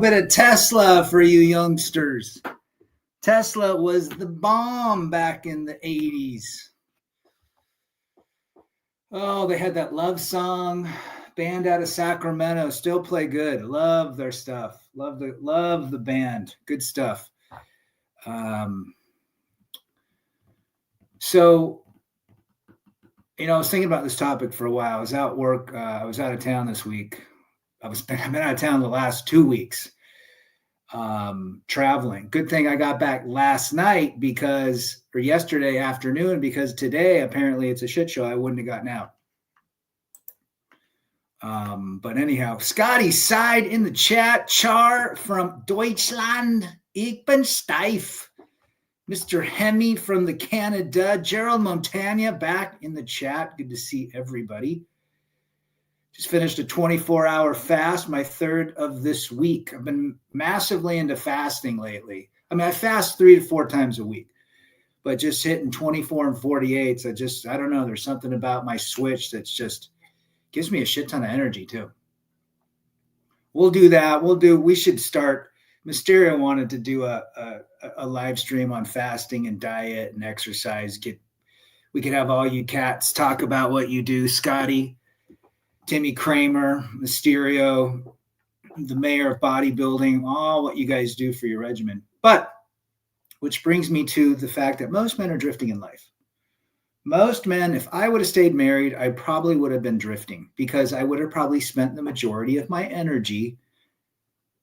bit of Tesla for you youngsters. Tesla was the bomb back in the 80s. Oh, they had that love song. Band out of Sacramento, still play good. Love their stuff. Love the band. Good stuff. So, I was thinking about this topic for a while. I was out at work. I was out of town this week. I've been out of town the last 2 weeks, traveling. Good thing I got back last night or yesterday afternoon, because today apparently it's a shit show. I wouldn't have gotten out. But anyhow, Scotty Side in the chat. Char from Deutschland. Ich bin steif. Mr. Hemi from the Canada. Gerald Montagna back in the chat. Good to see everybody. Just finished a 24-hour fast, my third of this week. I've been massively into fasting lately. I mean, I fast 3 to 4 times a week, but just hitting 24 and 48s, I don't know. There's something about my switch that's just gives me a shit ton of energy too. We'll do that. We should start. Mysterio wanted to do a live stream on fasting and diet and exercise. We could have all you cats talk about what you do. Scotty, Timmy Kramer, Mysterio, the mayor of bodybuilding, all what you guys do for your regimen. But which brings me to the fact that most men are drifting in life. Most men, if I would have stayed married, I probably would have been drifting, because I would have probably spent the majority of my energy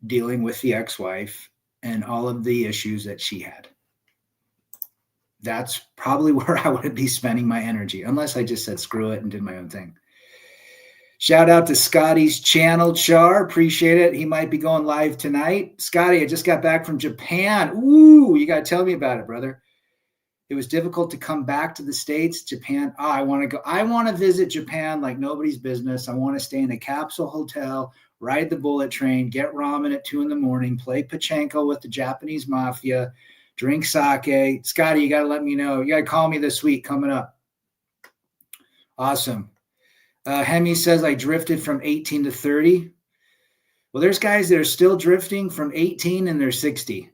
dealing with the ex-wife and all of the issues that she had. That's probably where I would be spending my energy, unless I just said screw it and did my own thing. Shout out to Scotty's channel, Char. Appreciate it. He might be going live tonight. Scotty, I just got back from Japan. Ooh, you got to tell me about it, brother. It was difficult to come back to the States. Japan. I want to go. I want to visit Japan like nobody's business. I want to stay in a capsule hotel, ride the bullet train, get ramen at 2 a.m, play pachinko with the Japanese mafia, drink sake. Scotty, you got to let me know. You got to call me this week coming up. Awesome. Hemi says, I drifted from 18 to 30. Well, there's guys that are still drifting from 18 and they're 60.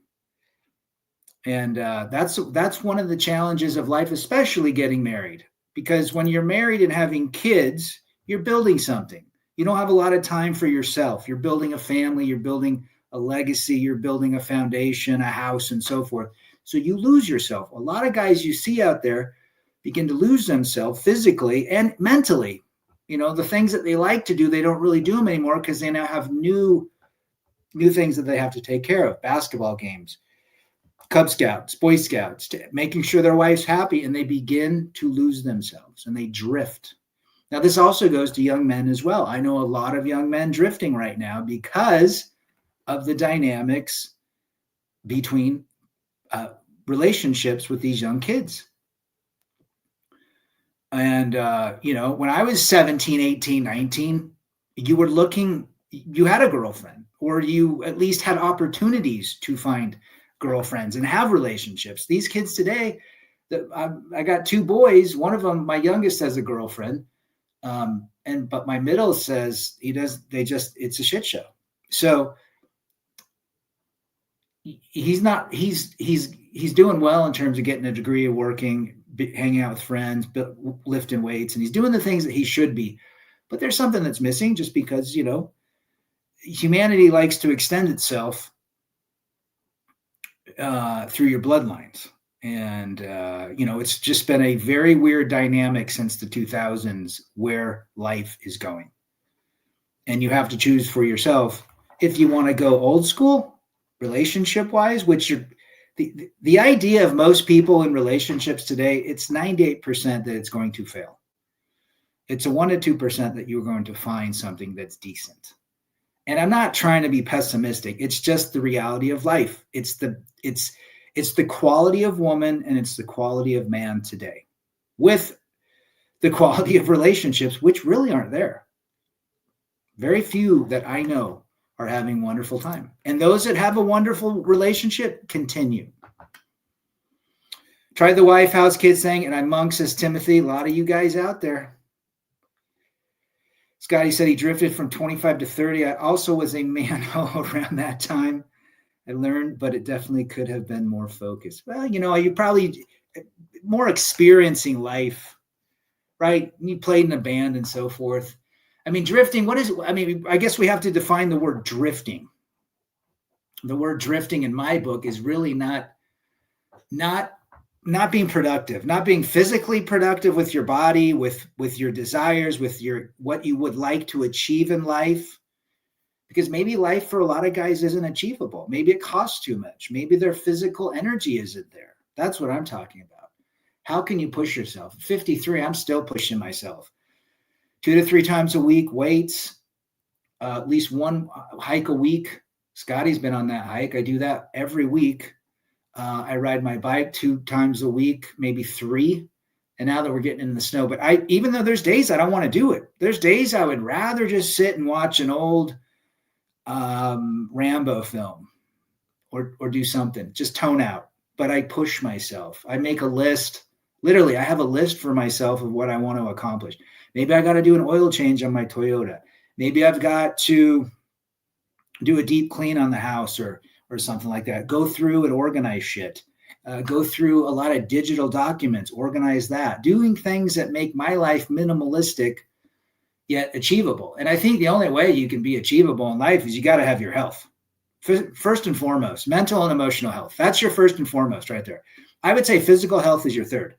And that's one of the challenges of life, especially getting married. Because when you're married and having kids, you're building something. You don't have a lot of time for yourself. You're building a family. You're building a legacy. You're building a foundation, a house, and so forth. So you lose yourself. A lot of guys you see out there begin to lose themselves physically and mentally. The things that they like to do, they don't really do them anymore because they now have new things that they have to take care of. Basketball games, Cub Scouts, Boy Scouts, making sure their wife's happy, and they begin to lose themselves and they drift. Now, this also goes to young men as well. I know a lot of young men drifting right now because of the dynamics between relationships with these young kids. And, when I was 17, 18, 19, you had a girlfriend, or you at least had opportunities to find girlfriends and have relationships. These kids today, I got 2 boys. One of them, my youngest, has a girlfriend. But my middle says it's a shit show. So he's doing well in terms of getting a degree, working, hanging out with friends, lifting weights, and he's doing the things that he should be. But there's something that's missing, just because, humanity likes to extend itself through your bloodlines. And, it's just been a very weird dynamic since the 2000s where life is going. And you have to choose for yourself if you want to go old school, relationship-wise, which the idea of most people in relationships today, it's 98% that it's going to fail. It's a 1 to 2% that you're going to find something that's decent. And I'm not trying to be pessimistic. It's just the reality of life. It's the quality of woman and it's the quality of man today, with the quality of relationships, which really aren't there. Very few that I know are having a wonderful time. And those that have a wonderful relationship continue. Try the wife, house, kids thing. And I'm monk, says Timothy. A lot of you guys out there. Scotty said he drifted from 25 to 30. I also was a manhole around that time. I learned, but it definitely could have been more focused. Well, you probably more experiencing life, right? You played in a band and so forth. I mean, drifting, I guess we have to define the word drifting. The word drifting in my book is really not being productive, not being physically productive with your body, with your desires, with what you would like to achieve in life. Because maybe life for a lot of guys isn't achievable. Maybe it costs too much. Maybe their physical energy isn't there. That's what I'm talking about. How can you push yourself? At 53, I'm still pushing myself. 2 to 3 times a week, weights, at least one hike a week. Scotty's been on that hike. I do that every week. I ride my bike 2 times a week, maybe 3. And now that we're getting in the snow, but even though there's days I don't want to do it, there's days I would rather just sit and watch an old Rambo film or do something, just tone out. But I push myself. I make a list. Literally, I have a list for myself of what I want to accomplish. Maybe I got to do an oil change on my Toyota. Maybe I've got to do a deep clean on the house or something like that. Go through and organize shit. Go through a lot of digital documents, organize that. Doing things that make my life minimalistic yet achievable. And I think the only way you can be achievable in life is you got to have your health. First and foremost, mental and emotional health. That's your first and foremost right there. I would say physical health is your third,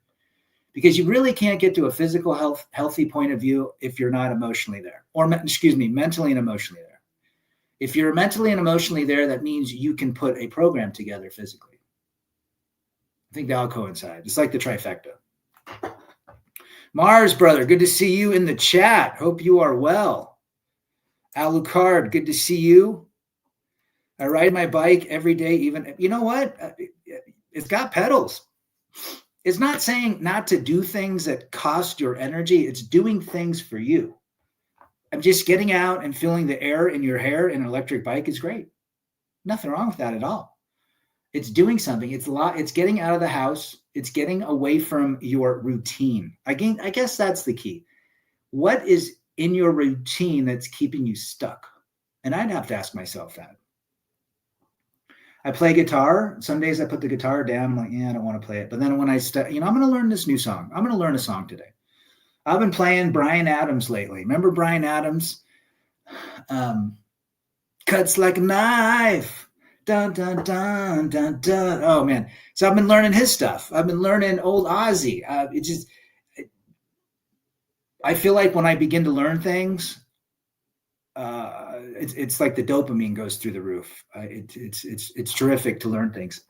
because you really can't get to a physical healthy point of view if you're not emotionally there, or mentally and emotionally there. If you're mentally and emotionally there, that means you can put a program together physically. I think they all coincide. It's like the trifecta. Mars, brother, good to see you in the chat. Hope you are well. Alucard, good to see you. I ride my bike every day. Even, you know what? It's got pedals. It's not saying not to do things that cost your energy. It's doing things for you. I'm just getting out and feeling the air in your hair in an electric bike is great. Nothing wrong with that at all. It's doing something. It's getting out of the house. It's getting away from your routine. Again, I guess that's the key. What is in your routine that's keeping you stuck? And I'd have to ask myself that. I play guitar. Some days I put the guitar down. I'm like, I don't want to play it. But then when I I'm going to learn this new song. I'm going to learn a song today. I've been playing Bryan Adams lately. Remember Bryan Adams? Cuts like a knife. Dun, dun, dun, dun, dun. Oh, man. So I've been learning his stuff. I've been learning old Ozzy. I feel like when I begin to learn things, it's like the dopamine goes through the roof. It's terrific to learn things.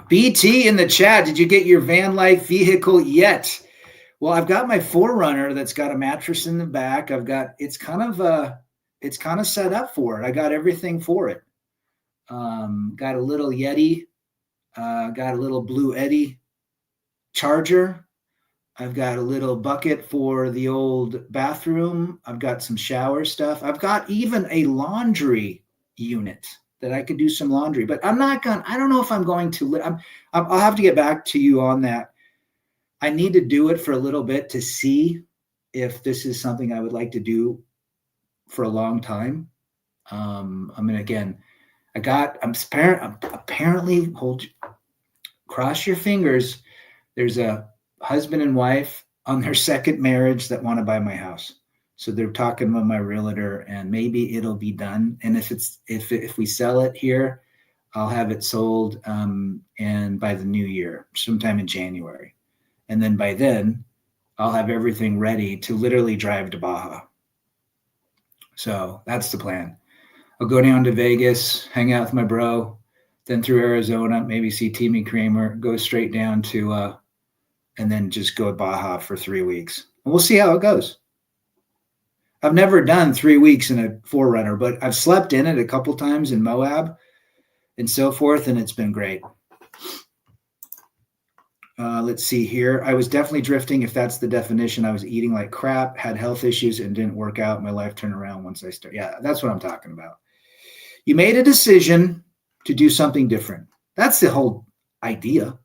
BT in the chat, did you get your van life vehicle yet? Well, I've got my 4Runner that's got a mattress in the back. It's kind of set up for it. I got everything for it. Got a little Yeti, got a little Blue Eddy charger. I've got a little bucket for the old bathroom. I've got some shower stuff. I've got even a laundry unit that I could do some laundry, but I don't know if I'm going to, I'll have to get back to you on that. I need to do it for a little bit to see if this is something I would like to do for a long time. Apparently cross your fingers. There's a husband and wife on their second marriage that want to buy my house. So they're talking with my realtor, and maybe it'll be done. And if we sell it here, I'll have it sold and by the new year, sometime in January. And then by then, I'll have everything ready to literally drive to Baja. So that's the plan. I'll go down to Vegas, hang out with my bro, then through Arizona, maybe see Timmy Kramer, go straight down to, and then just go to Baja for 3 weeks. And we'll see how it goes. I've never done 3 weeks in a 4Runner, but I've slept in it a couple times in Moab and so forth, and it's been great. Let's see here. I was definitely drifting, if that's the definition. I was eating like crap, had health issues, and didn't work out. My life turned around once I started. Yeah, that's what I'm talking about. You made a decision to do something different. That's the whole idea.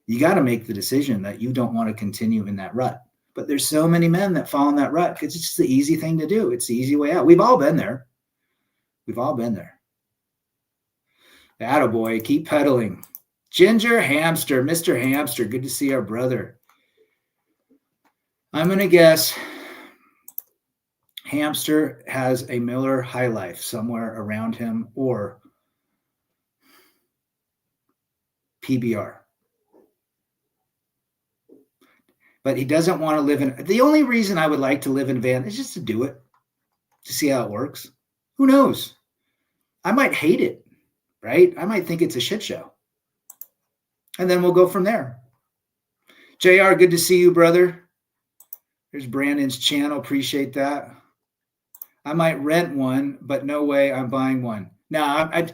You got to make the decision that you don't want to continue in that rut. But there's so many men that fall in that rut because it's just the easy thing to do. It's the easy way out. We've all been there. We've all been there. Attaboy, keep pedaling. Ginger Hamster, Mr. Hamster, good to see our brother. I'm going to guess Hamster has a Miller High Life somewhere around him or PBR. But he doesn't want to live in. The only reason I would like to live in a van is just to do it, to see how it works. Who knows? I might hate it, right? I might think it's a shit show. And then we'll go from there. JR, good to see you, brother. There's Brandon's channel. Appreciate that. I might rent one, but no way I'm buying one. No, I've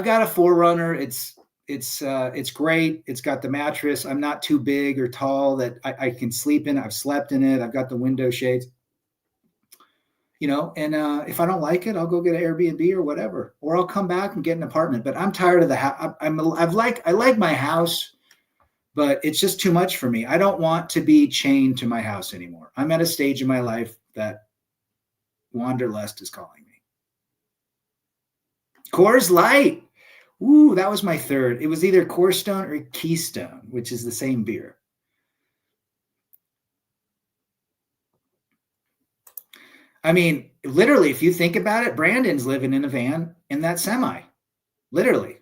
got a 4Runner. It's great. It's got the mattress. I'm not too big or tall that I can sleep in. I've slept in it. I've got the window shades. And if I don't like it, I'll go get an Airbnb or whatever, or I'll come back and get an apartment. But I'm tired of the house. I like my house, but it's just too much for me. I don't want to be chained to my house anymore. I'm at a stage in my life that Wanderlust is calling me. Coors Light. Ooh, that was my third. It was either Coors Stone or Keystone, which is the same beer. I mean, literally, if you think about it, Brandon's living in a van in that semi. Literally.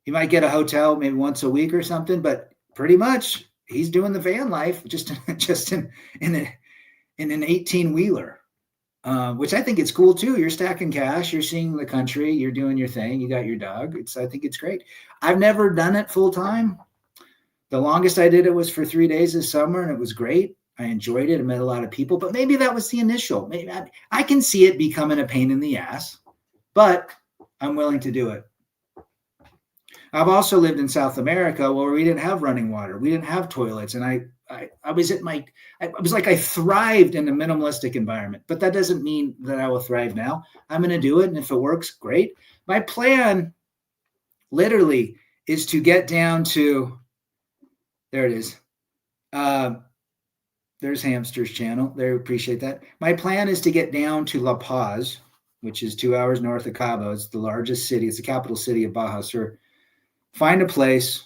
He might get a hotel maybe once a week or something, but pretty much he's doing the van life just in an 18-wheeler, which I think it's cool too. You're stacking cash, you're seeing the country, you're doing your thing, you got your dog. I think it's great. I've never done it full time. The longest I did it was for 3 days this summer, and it was great. I enjoyed it. I met a lot of people, but maybe that was the initial. Maybe I can see it becoming a pain in the ass, but I'm willing to do it. I've also lived in South America where we didn't have running water. We didn't have toilets. And I was I thrived in a minimalistic environment, but that doesn't mean that I will thrive now. I'm going to do it. And if it works, great. My plan literally is to get down to, there it is. There's Hamster's channel. They appreciate that. My plan is to get down to La Paz, which is 2 hours north of Cabo. It's the largest city. It's the capital city of Baja Sur. Find a place.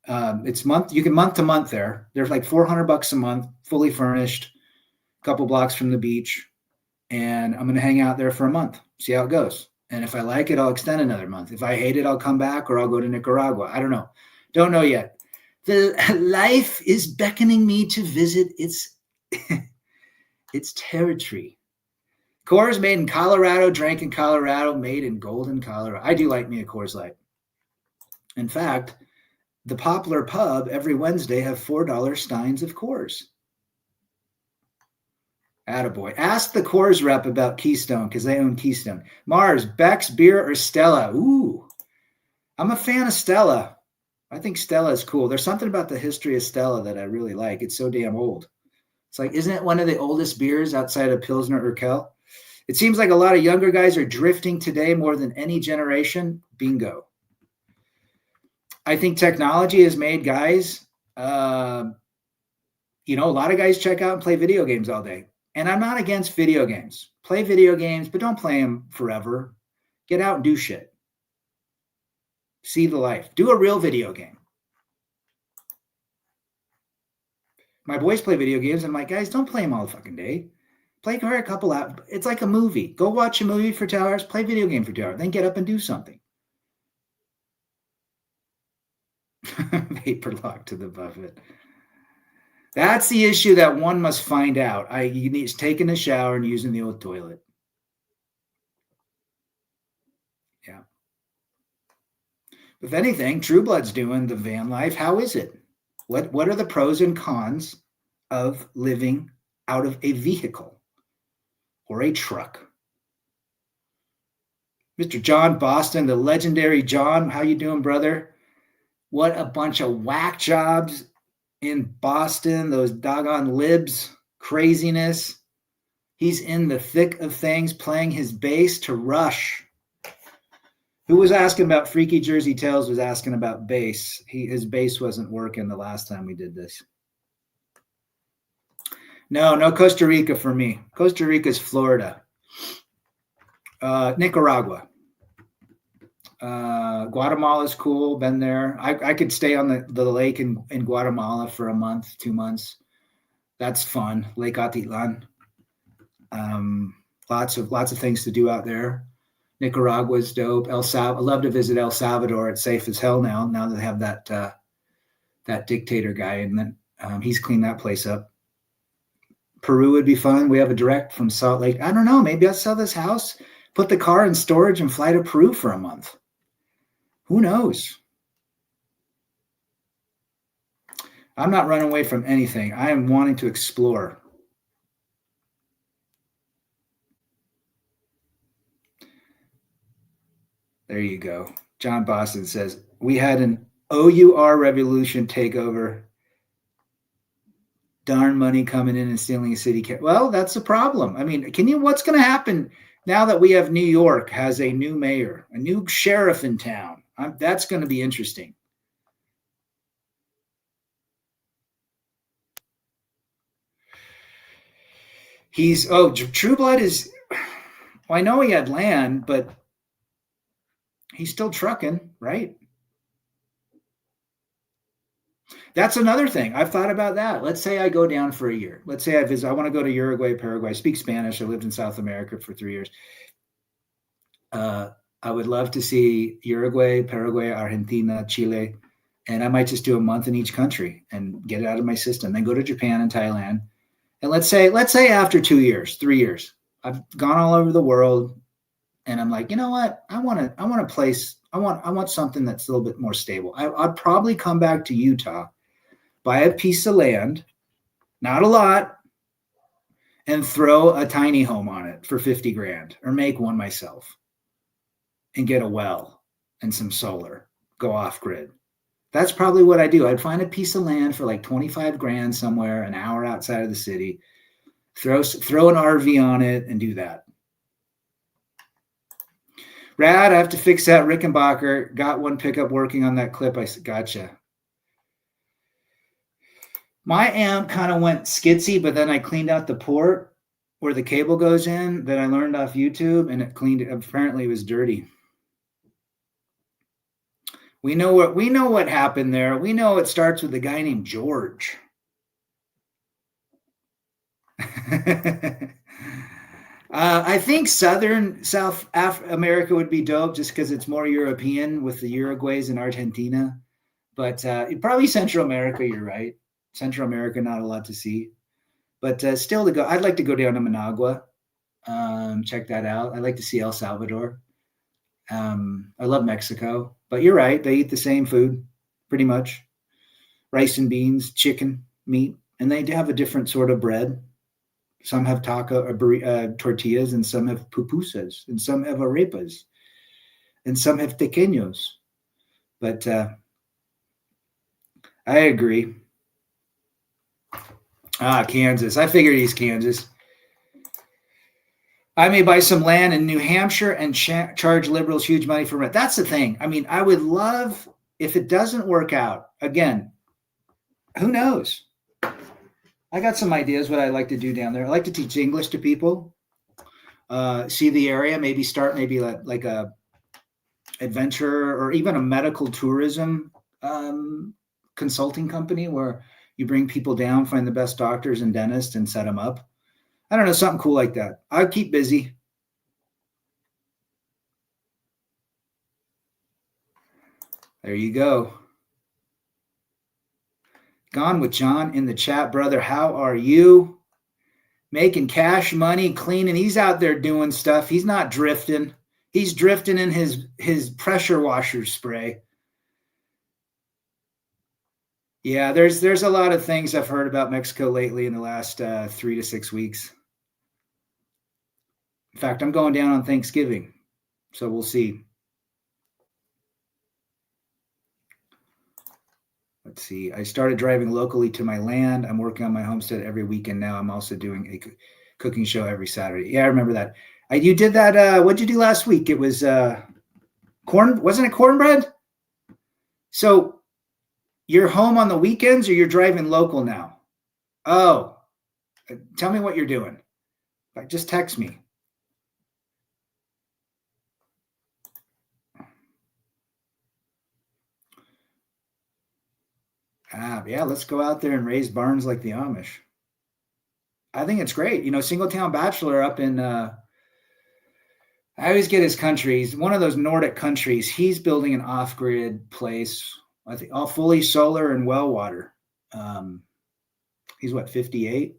It's you can month to month there. There's like $400 a month, fully furnished, a couple blocks from the beach. And I'm going to hang out there for a month, see how it goes. And if I like it, I'll extend another month. If I hate it, I'll come back or I'll go to Nicaragua. I don't know. Don't know yet. The life is beckoning me to visit its territory. Coors made in Colorado, drank in Colorado, made in Golden, Colorado. I do like me a Coors Light. In fact, the Poplar Pub every Wednesday have $4 steins of Coors. Attaboy. Ask the Coors rep about Keystone because they own Keystone. Mars, Beck's Beer or Stella? Ooh, I'm a fan of Stella. I think Stella is cool. There's something about the history of Stella that I really like. It's so damn old. It's like, isn't it one of the oldest beers outside of Pilsner Urquell? It seems like a lot of younger guys are drifting today more than any generation. Bingo. I think technology has made guys, a lot of guys check out and play video games all day. And I'm not against video games. Play video games, but don't play them forever. Get out and do shit. See the life. Do a real video game. My boys play video games. I'm like, guys, don't play them all the fucking day. Play for a couple hours. It's like a movie. Go watch a movie for 2 hours. Play video game for 2 hours. Then get up and do something. Vapor lock to the buffet. That's the issue that one must find out. You need taking a shower and using the old toilet. Yeah. If anything, True Blood's doing the van life. How is it? What are the pros and cons of living out of a vehicle or a truck? Mr. John Boston, the legendary John. How you doing, brother? What a bunch of whack jobs in Boston. Those doggone libs. Craziness. He's in the thick of things, playing his bass to Rush. Who was asking about Freaky Jersey Tales was asking about bass. His bass wasn't working the last time we did this. No Costa Rica for me. Costa Rica's Florida. Nicaragua. Guatemala's cool. Been there. I could stay on the lake in Guatemala for a month, 2 months. That's fun. Lake Atitlan. Lots of things to do out there. Nicaragua's dope. I love to visit El Salvador. It's safe as hell now that they have that dictator guy, and then he's cleaned that place up. Peru would be fun. We have a direct from Salt Lake. I don't know. Maybe I'll sell this house, put the car in storage, and fly to Peru for a month. Who knows? I'm not running away from anything. I am wanting to explore. There you go. John Boston says, we had an OUR revolution takeover. Darn money coming in and stealing a city. Well, that's the problem. I mean, what's going to happen now that we have New York has a new mayor, a new sheriff in town? That's going to be interesting. True Blood is, well, I know he had land, but he's still trucking, right? That's another thing. I've thought about that. Let's say I go down for a year. Let's say I visit. I want to go to Uruguay, Paraguay. I speak Spanish. I lived in South America for 3 years. I would love to see Uruguay, Paraguay, Argentina, Chile, and I might just do a month in each country and get it out of my system. Then go to Japan and Thailand. And let's say after 2 years, 3 years, I've gone all over the world, and I'm like, you know what? I want a place. I want something that's a little bit more stable. I'd probably come back to Utah, buy a piece of land, not a lot, and throw a tiny home on it for 50 grand, or make one myself and get a well and some solar, go off grid. That's probably what I do. I'd find a piece of land for like 25 grand somewhere, an hour outside of the city, throw an RV on it and do that. Rad, I have to fix that Rickenbacker. Got one pickup working on that clip. I said, gotcha. My amp kind of went skitsy, but then I cleaned out the port where the cable goes in that I learned off YouTube, and it cleaned it. Apparently it was dirty. We know what happened there. We know it starts with a guy named George. I think South America would be dope just because it's more European with the Uruguays and Argentina. But probably Central America, you're right. Central America, not a lot to see. But still to go, I'd like to go down to Managua, check that out. I'd like to see El Salvador. I love Mexico. But you're right. They eat the same food, pretty much. Rice and beans, chicken, meat. And they have a different sort of bread. Some have tortillas, and some have pupusas, and some have arepas, and some have tequeños. But I agree. Kansas. I figured he's Kansas. I may buy some land in New Hampshire and charge liberals huge money for rent. That's the thing. I mean, I would love, if it doesn't work out, again, who knows? I got some ideas what I'd like to do down there. I like to teach English to people, see the area, maybe start like a adventure or even a medical tourism consulting company where you bring people down, find the best doctors and dentists and set them up. I don't know, something cool like that. I'd keep busy. There you go. Gone with John in the chat, brother. How are you? Making cash money, cleaning. He's out there doing stuff. He's not drifting. He's drifting in his pressure washer spray. Yeah, there's a lot of things I've heard about Mexico lately in the last 3 to 6 weeks. In fact, I'm going down on Thanksgiving, so we'll see. Let's see. I started driving locally to my land. I'm working on my homestead every weekend now. I'm also doing a cooking show every Saturday. Yeah, I remember that. You did that. What'd you do last week? It was corn. Wasn't it cornbread? So you're home on the weekends, or you're driving local now? Oh, Tell me what you're doing. Just text me. Yeah, let's go out there and raise barns like the Amish. I think it's great. Singletown Bachelor up in, I always get his countries, one of those Nordic countries. He's building an off-grid place, I think, all fully solar and well water. He's 58?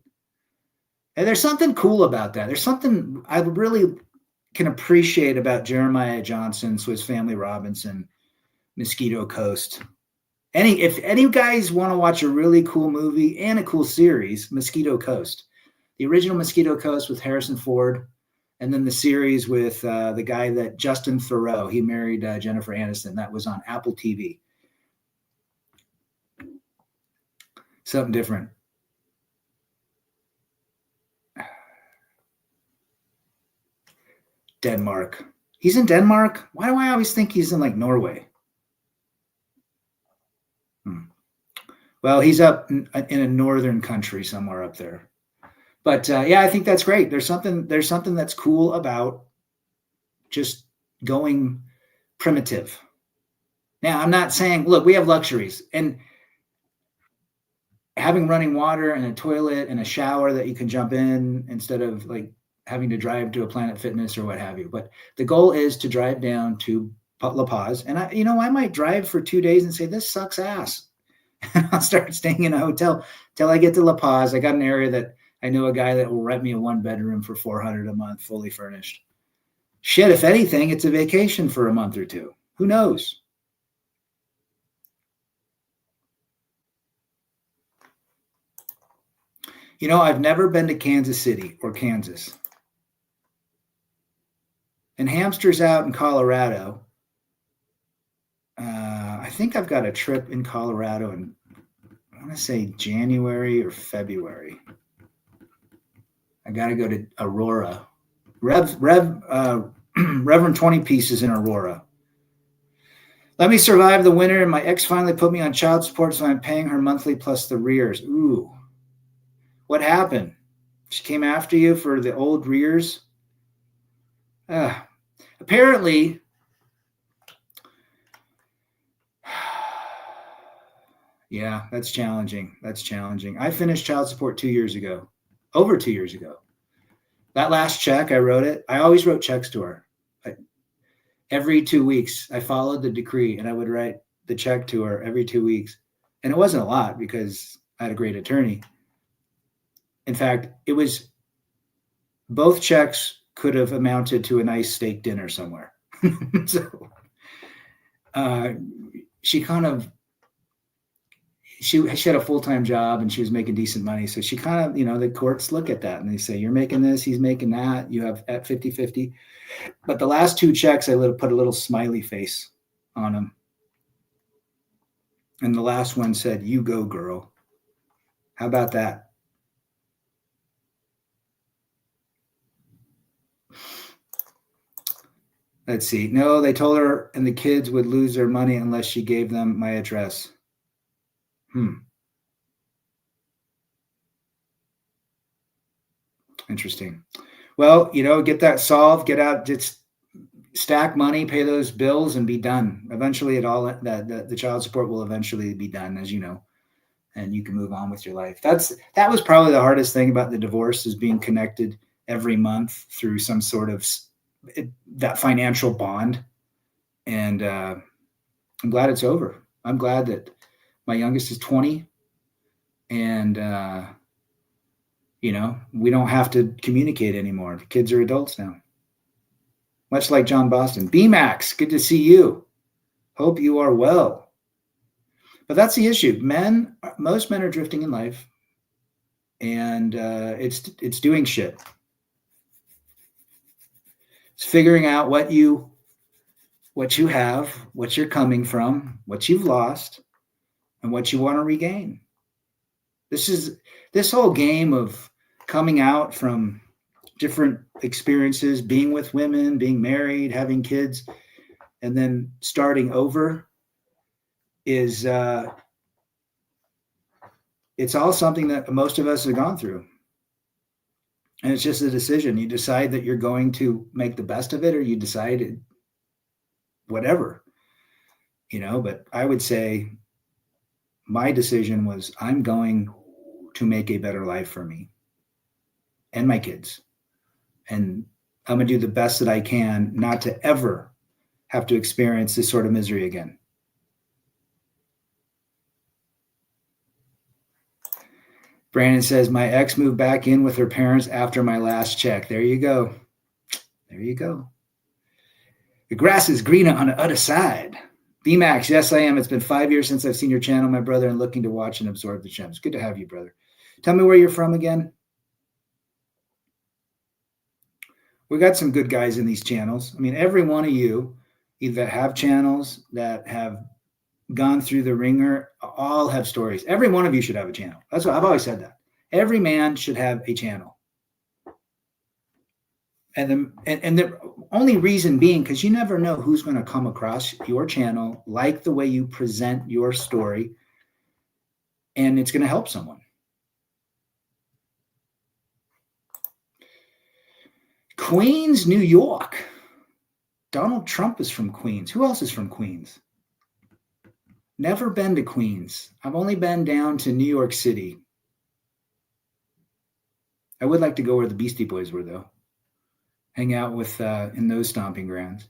And there's something cool about that. There's something I really can appreciate about Jeremiah Johnson, Swiss Family Robinson, Mosquito Coast. If any guys want to watch a really cool movie and a cool series, Mosquito Coast. The original Mosquito Coast with Harrison Ford, and then the series with the guy that Justin Theroux, he married Jennifer Aniston. That was on Apple TV. Something different. Denmark. He's in Denmark? Why do I always think he's in like Norway? Well, he's up in a northern country somewhere up there. But yeah, I think that's great. There's something that's cool about just going primitive. Now, I'm not saying, look, we have luxuries, and having running water and a toilet and a shower that you can jump in instead of like having to drive to a Planet Fitness or what have you. But the goal is to drive down to La Paz. And I might drive for 2 days and say, this sucks ass. And I'll start staying in a hotel till I get to La Paz. I got an area that I know a guy that will rent me a 1-bedroom for $400 a month, fully furnished. Shit, if anything, it's a vacation for a month or two. Who knows? I've never been to Kansas City or Kansas. And Hamster's out in Colorado. I think I've got a trip in Colorado in, I want to say January or February. I got to go to Aurora. Reverend 20 Pieces in Aurora. Let me survive the winter, and my ex finally put me on child support, so I'm paying her monthly plus the rears. Ooh. What happened? She came after you for the old rears? Apparently, yeah, that's challenging. I finished child support 2 years ago, over 2 years ago. That last check, I wrote it. I always wrote checks to her. Every 2 weeks, I followed the decree, and I would write the check to her every 2 weeks. And it wasn't a lot because I had a great attorney. In fact, both checks could have amounted to a nice steak dinner somewhere. So she had a full-time job and she was making decent money. So she kind of, the courts look at that and they say, you're making this, he's making that. You have at 50-50. But the last 2 checks, I put a little smiley face on them. And the last one said, you go, girl. How about that? Let's see. No, they told her and the kids would lose their money unless she gave them my address. Interesting. Well, get that solved, get out, just stack money, pay those bills, and be done. Eventually, the child support will eventually be done, as you know, and you can move on with your life. That was probably the hardest thing about the divorce, is being connected every month through some sort of that financial bond. And I'm glad it's over. I'm glad that my youngest is 20, and we don't have to communicate anymore. The kids are adults now. Much like John Boston. B-Max, good to see you. Hope you are well. But that's the issue. Most men are drifting in life, and it's doing shit. It's figuring out what you have, what you're coming from, what you've lost, and what you want to regain. This whole game of coming out from different experiences, being with women, being married, having kids, and then starting over is it's all something that most of us have gone through. And it's just a decision. You decide that you're going to make the best of it, or you decide whatever, but I would say my decision was I'm going to make a better life for me and my kids. And I'm going to do the best that I can not to ever have to experience this sort of misery again. Brandon says, my ex moved back in with her parents after my last check. There you go. There you go. The grass is greener on the other side. BMax, yes, I am. It's been 5 years since I've seen your channel, my brother, and looking to watch and absorb the gems. Good to have you, brother. Tell me where you're from again. We got some good guys in these channels. I mean, every one of you either have channels that have gone through the ringer, all have stories. Every one of you should have a channel. That's what I've always said that. Every man should have a channel. And the only reason being, because you never know who's going to come across your channel, like the way you present your story, and it's going to help someone. Queens, New York. Donald Trump is from Queens. Who else is from Queens? Never been to Queens. I've only been down to New York City. I would like to go where the Beastie Boys were, though. Hang out with in those stomping grounds,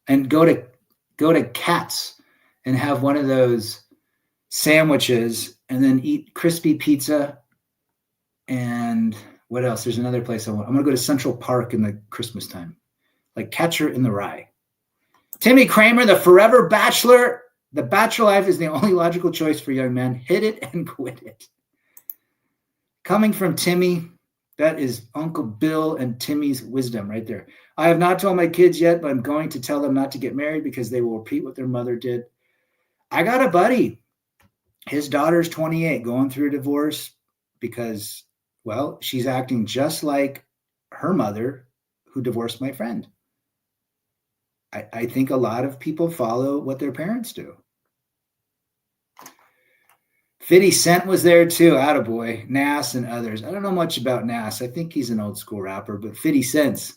and go to Katz and have one of those sandwiches, and then eat crispy pizza. And what else? There's another place I want. I'm gonna go to Central Park in the Christmas time, like Catcher in the Rye. Timmy Kramer, the forever bachelor. The bachelor life is the only logical choice for young men. Hit it and quit it. Coming from Timmy. That is Uncle Bill and Timmy's wisdom right there. I have not told my kids yet, but I'm going to tell them not to get married because they will repeat what their mother did. I got a buddy. His daughter's 28, going through a divorce because, well, she's acting just like her mother who divorced my friend. I think a lot of people follow what their parents do. 50 Cent was there too, attaboy. Nas and others. I don't know much about Nas. I think he's an old school rapper, but 50 Cent.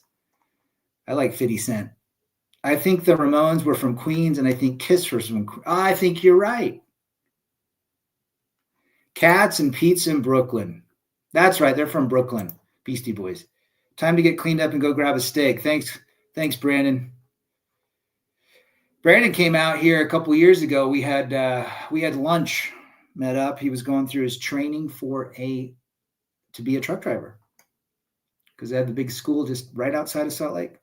I like 50 Cent. I think the Ramones were from Queens, and I think Kiss was from Queens. I think you're right. Cats and Pizza in Brooklyn. That's right. They're from Brooklyn. Beastie Boys. Time to get cleaned up and go grab a steak. Thanks, Brandon. Brandon came out here a couple years ago. We had lunch. Met up. He was going through his training to be a truck driver because they had the big school just right outside of Salt Lake.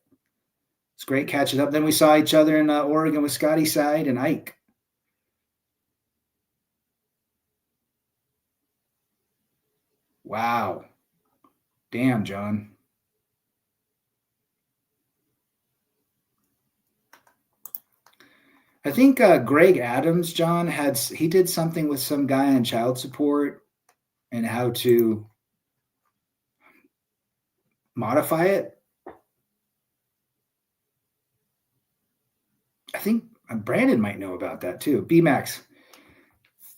It's great catching up. Then we saw each other in Oregon with Scotty Side and Ike. Wow. Damn, John. I think Greg Adams, John, he did something with some guy on child support and how to modify it. I think Brandon might know about that too. BMax.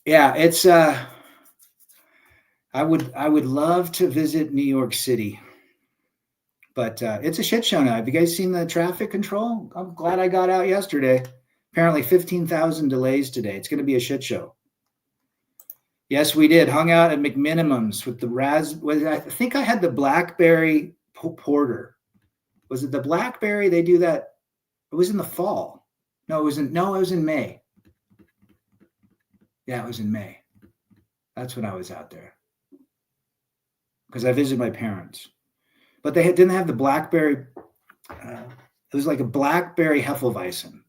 Yeah, it's I would love to visit New York City, but it's a shit show now. Have you guys seen the traffic control? I'm glad I got out yesterday. Apparently 15,000 delays today. It's going to be a shit show. Yes, we did. Hung out at McMinimum's with the I think I had the Blackberry Porter. Was it the Blackberry? They do that. It was in the fall. No, it was in May. Yeah, it was in May. That's when I was out there. Because I visited my parents. But they didn't have the Blackberry. It was like a Blackberry Hefeweizen.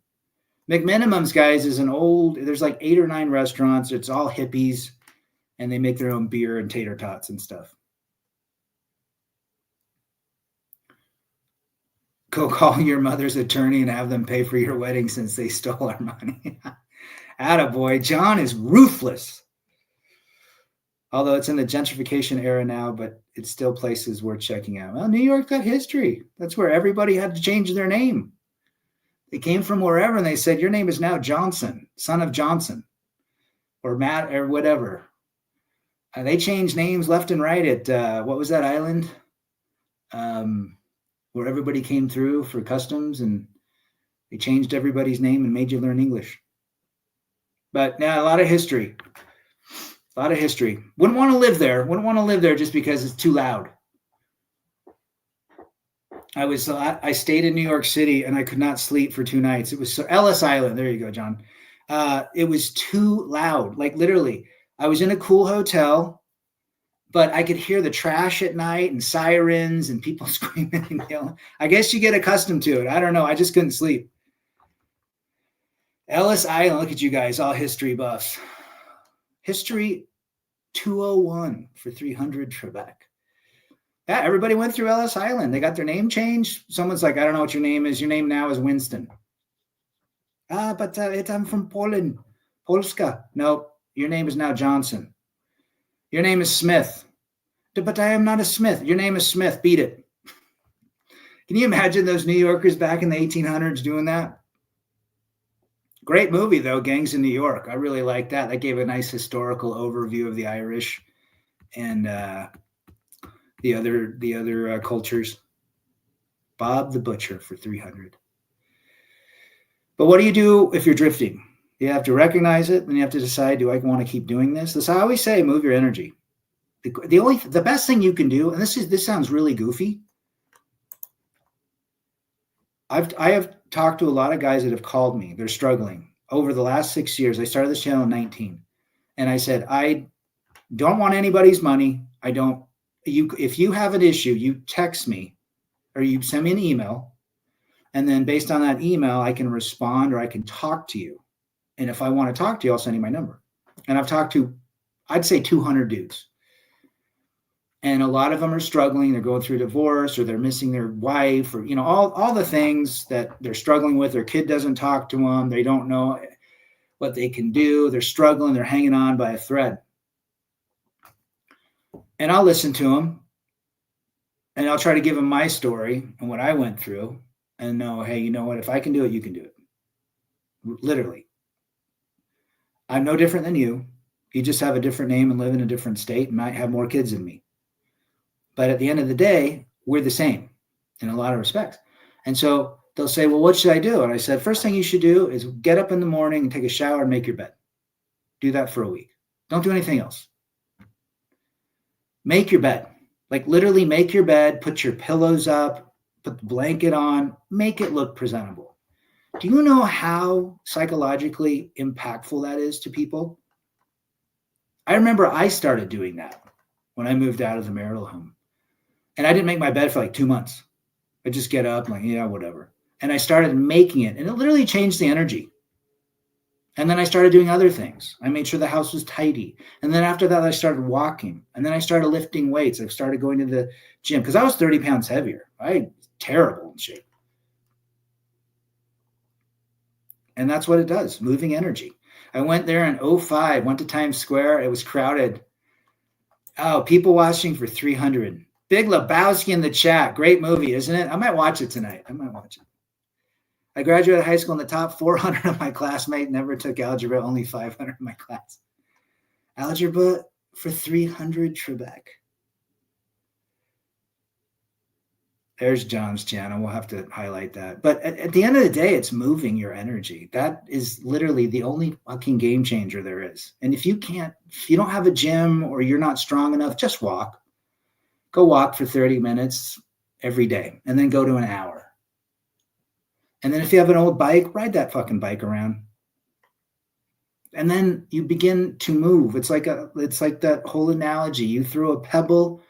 McMinimum's, guys, is there's like 8 or 9 restaurants. It's all hippies, and they make their own beer and tater tots and stuff. Go call your mother's attorney and have them pay for your wedding since they stole our money. Attaboy. John is ruthless. Although it's in the gentrification era now, but it's still places worth checking out. Well, New York got history. That's where everybody had to change their name. They came from wherever, and they said, your name is now Johnson, son of Johnson, or Matt, or whatever. They changed names left and right at, what was that island? where everybody came through for customs and they changed everybody's name and made you learn English. But yeah, a lot of history. A lot of history. Wouldn't want to live there. Wouldn't want to live there just because it's too loud. I stayed in New York City and I could not sleep for 2 nights. It was Ellis Island. There you go, John. It was too loud. Like literally, I was in a cool hotel, but I could hear the trash at night and sirens and people screaming and yelling. I guess you get accustomed to it. I don't know. I just couldn't sleep. Ellis Island. Look at you guys, all history buffs. History 201 for 300 Trebek. Yeah, everybody went through Ellis Island. They got their name changed. Someone's like, I don't know what your name is. Your name now is Winston. But I'm from Poland. Polska. No, your name is now Johnson. Your name is Smith. But I am not a Smith. Your name is Smith. Beat it. Can you imagine those New Yorkers back in the 1800s doing that? Great movie, though, Gangs in New York. I really like that. That gave a nice historical overview of the Irish and the other cultures. Bob the Butcher for 300. But what do you do if you're drifting? You have to recognize it, and you have to decide, do I want to keep doing this? This I always say, move your energy. The best thing you can do, and this sounds really goofy. I have talked to a lot of guys that have called me. They're struggling. Over the last 6 years, I started this channel in 19. And I said, I don't want anybody's money. If you have an issue, you text me or you send me an email. And then based on that email, I can respond or I can talk to you. And if I want to talk to you, I'll send you my number. And I've talked to, I'd say 200 dudes. And a lot of them are struggling. They're going through divorce or they're missing their wife or, all the things that they're struggling with. Their kid doesn't talk to them. They don't know what they can do. They're struggling. They're hanging on by a thread. And I'll listen to them and I'll try to give them my story and what I went through and know, hey, you know what? If I can do it, you can do it. Literally. I'm no different than you. You just have a different name and live in a different state and might have more kids than me. But at the end of the day, we're the same in a lot of respects. And so they'll say, well, what should I do? And I said, first thing you should do is get up in the morning and take a shower and make your bed. Do that for a week. Don't do anything else. Make your bed. Like literally make your bed, put your pillows up, put the blanket on, make it look presentable. Do you know how psychologically impactful that is to people? I remember I started doing that when I moved out of the marital home. And I didn't make my bed for like 2 months. I just get up like, yeah, whatever. And I started making it and it literally changed the energy. And then I started doing other things. I made sure the house was tidy. And then after that, I started walking. And then I started lifting weights. I started going to the gym because I was 30 pounds heavier. I was terrible in shape. And that's what it does, moving energy. I went there in 2005, went to Times Square. It was crowded. Oh, people watching for 300. Big Lebowski in the chat. Great movie, isn't it? I might watch it tonight. I graduated high school in the top 400 of my classmates. Never took algebra, only 500 in my class. Algebra for 300 Trebek. There's John's channel. We'll have to highlight that. But at the end of the day, it's moving your energy. That is literally the only fucking game changer there is. And if you don't have a gym or you're not strong enough, just walk. Go walk for 30 minutes every day and then go to an hour. And then if you have an old bike, ride that fucking bike around. And then you begin to move. It's like that whole analogy. You throw a pebble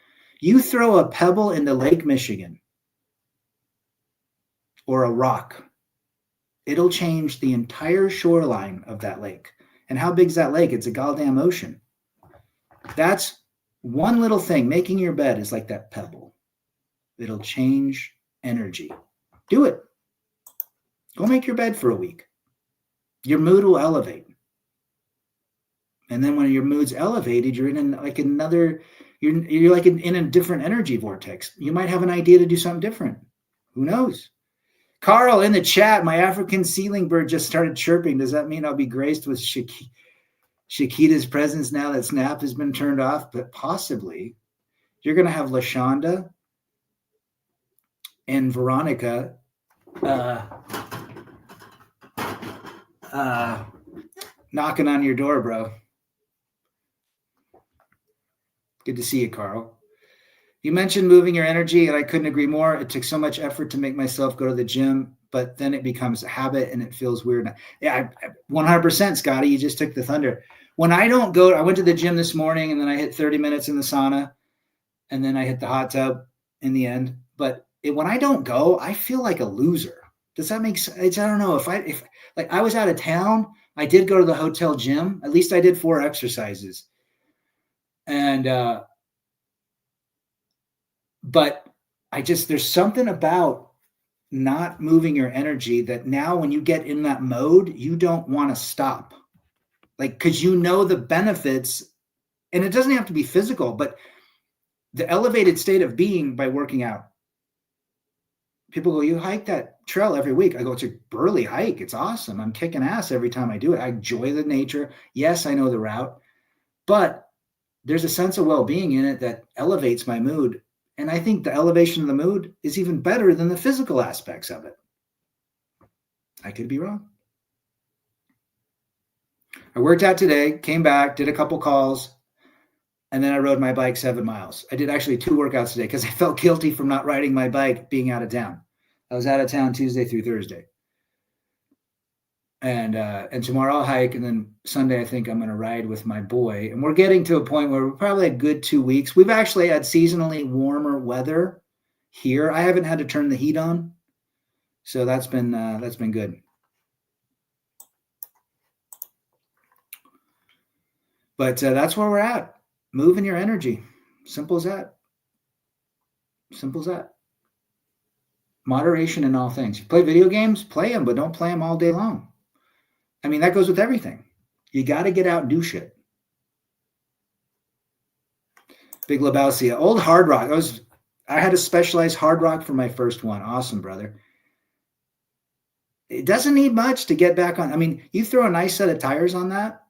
into Lake Michigan or a rock. It'll change the entire shoreline of that lake. And how big is that lake? It's a goddamn ocean. That's one little thing. Making your bed is like that pebble. It'll change energy. Do it. Go make your bed for a week. Your mood will elevate. And then when your mood's elevated, you're in you're like in a different energy vortex. You might have an idea to do something different. Who knows? Carl in the chat, my African ceiling bird just started chirping. Does that mean I'll be graced with Shakita's presence now that Snap has been turned off? But possibly. You're going to have LaShonda and Veronica knocking on your door, bro. Good to see you, Carl. You mentioned moving your energy, and I couldn't agree more. It took so much effort to make myself go to the gym, but then it becomes a habit and it feels weird. Yeah, 100%, Scotty. You just took the thunder. When I don't go, I went to the gym this morning and then I hit 30 minutes in the sauna and then I hit the hot tub in the end. But when I don't go, I feel like a loser. Does that make sense? I don't know. If like I was out of town, I did go to the hotel gym. At least I did 4 exercises. And, but there's something about not moving your energy that now when you get in that mode, you don't want to stop. Like, because you know the benefits, and it doesn't have to be physical, but the elevated state of being by working out. People go, you hike that trail every week. I go, it's a burly hike. It's awesome. I'm kicking ass every time I do it. I enjoy the nature. Yes, I know the route, but there's a sense of well-being in it that elevates my mood. And I think the elevation of the mood is even better than the physical aspects of it. I could be wrong. I worked out today, came back, did a couple calls, and then I rode my bike 7 miles. I did actually 2 workouts today because I felt guilty from not riding my bike being out of town. I was out of town Tuesday through Thursday. And tomorrow I'll hike, and then Sunday I think I'm going to ride with my boy. And we're getting to a point where we're probably a good 2 weeks. We've actually had seasonally warmer weather here. I haven't had to turn the heat on, so that's been good. But that's where we're at. Moving your energy. Simple as that. Simple as that. Moderation in all things. You play video games, play them, but don't play them all day long. I mean, that goes with everything. You got to get out and do shit. Big Lebowski, old Hard Rock. I had a Specialized Hard Rock for my first one. Awesome, brother. It doesn't need much to get back on. I mean, you throw a nice set of tires on that,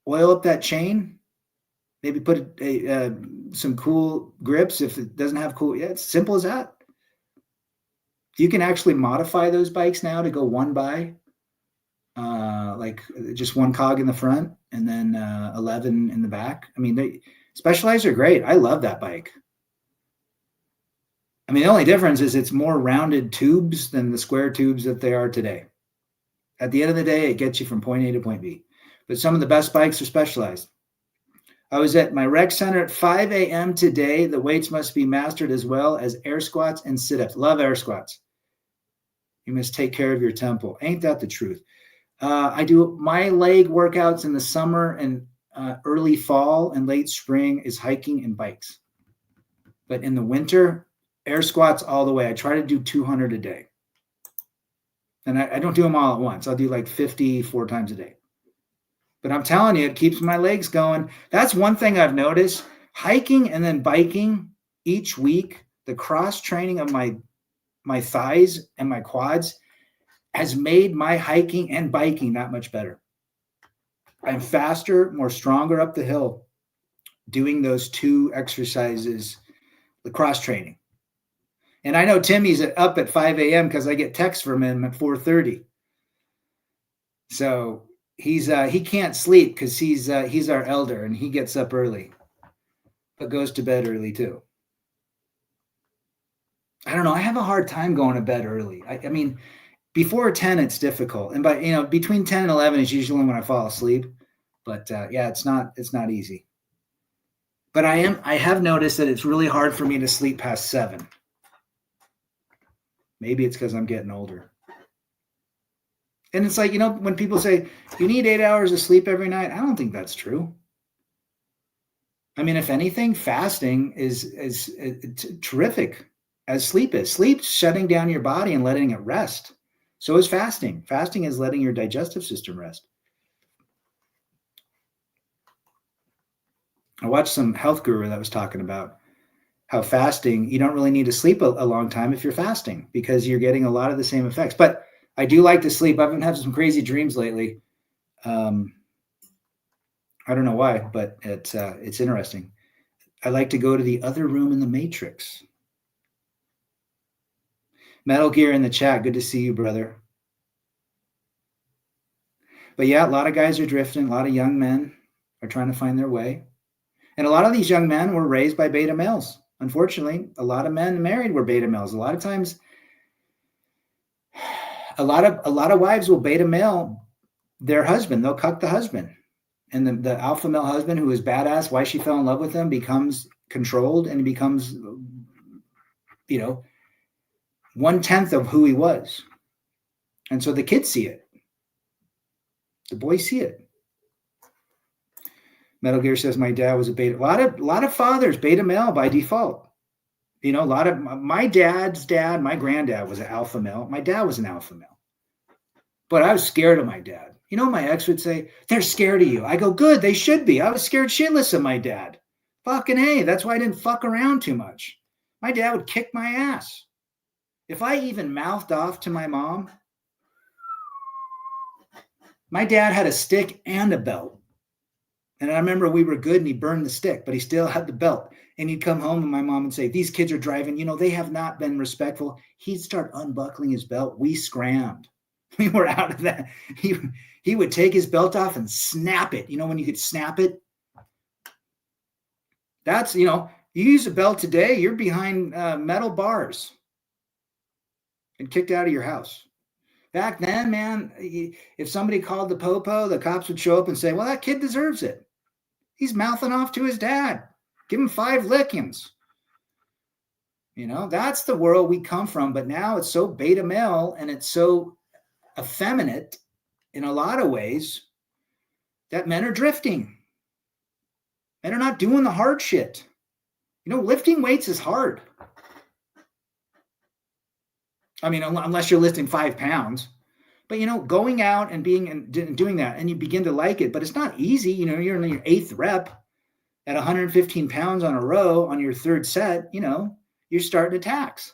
oil up that chain, maybe put some cool grips if it doesn't have cool. Yeah, it's simple as that. You can actually modify those bikes now to go one by, like just one cog in the front and then 11 in the back. I mean, Specialized are great. I love that bike. I mean, the only difference is it's more rounded tubes than the square tubes that they are today. At the end of the day, it gets you from point A to point B. But some of the best bikes are Specialized. I was at my rec center at 5 a.m. today. The weights must be mastered as well as air squats and sit-ups. Love air squats. You must take care of your temple. Ain't that the truth? I do my leg workouts in the summer and early fall and late spring is hiking and bikes. But in the winter, air squats all the way. I try to do 200 a day. And I don't do them all at once. I'll do like 50 4 times a day. But I'm telling you, it keeps my legs going. That's one thing I've noticed. Hiking and then biking each week, the cross training of my thighs and my quads has made my hiking and biking that much better. I'm faster, more stronger up the hill doing those 2 exercises, the cross training. And I know Timmy's up at 5 a.m. because I get texts from him at 4:30. So he can't sleep because he's our elder and he gets up early, but goes to bed early too. I don't know. I have a hard time going to bed early. I mean, before 10, it's difficult. And between 10 and 11 is usually when I fall asleep. But yeah, it's not easy. But I have noticed that it's really hard for me to sleep past 7. Maybe it's because I'm getting older. And it's like, when people say you need 8 hours of sleep every night, I don't think that's true. I mean, if anything, fasting is terrific as sleep is. Sleep's shutting down your body and letting it rest. So is fasting. Fasting is letting your digestive system rest. I watched some health guru that was talking about how fasting, you don't really need to sleep a long time if you're fasting because you're getting a lot of the same effects. But I do like to sleep. I've been having some crazy dreams lately. I don't know why, but it's interesting. I like to go to the other room in the Matrix. Metal Gear in the chat. Good to see you, brother. But yeah, a lot of guys are drifting. A lot of young men are trying to find their way. And a lot of these young men were raised by beta males. Unfortunately, a lot of men married were beta males. A lot of times, a lot of wives will beta male their husband. They'll cuck the husband. And the alpha male husband, who is badass, why she fell in love with him, becomes controlled and becomes, 1/10 of who he was. And so the kids see it. The boys see it. Metal Gear says my dad was a beta. A lot of fathers beta male by default. A lot of my dad's dad, my granddad was an alpha male. My dad was an alpha male. But I was scared of my dad. My ex would say, they're scared of you. I go, good, they should be. I was scared shitless of my dad. Fucking hey, that's why I didn't fuck around too much. My dad would kick my ass. If I even mouthed off to my mom, my dad had a stick and a belt. And I remember we were good and he burned the stick, but he still had the belt. And he'd come home and my mom would say, these kids are driving, they have not been respectful. He'd start unbuckling his belt. We scrammed. We were out of that. He would take his belt off and snap it. When you could snap it? That's, you use a belt today, you're behind metal bars and kicked out of your house. Back then, man, if somebody called the popo, the cops would show up and say, well, that kid deserves it. He's mouthing off to his dad. Give him 5 lickings. That's the world we come from. But now it's so beta male and it's so effeminate in a lot of ways that men are drifting. Men are not doing the hard shit. Lifting weights is hard. I mean, unless you're lifting 5 pounds. But, going out and doing that, and you begin to like it, but it's not easy. You're in your 8th rep at 115 pounds on a row on your 3rd set, you're starting to tax.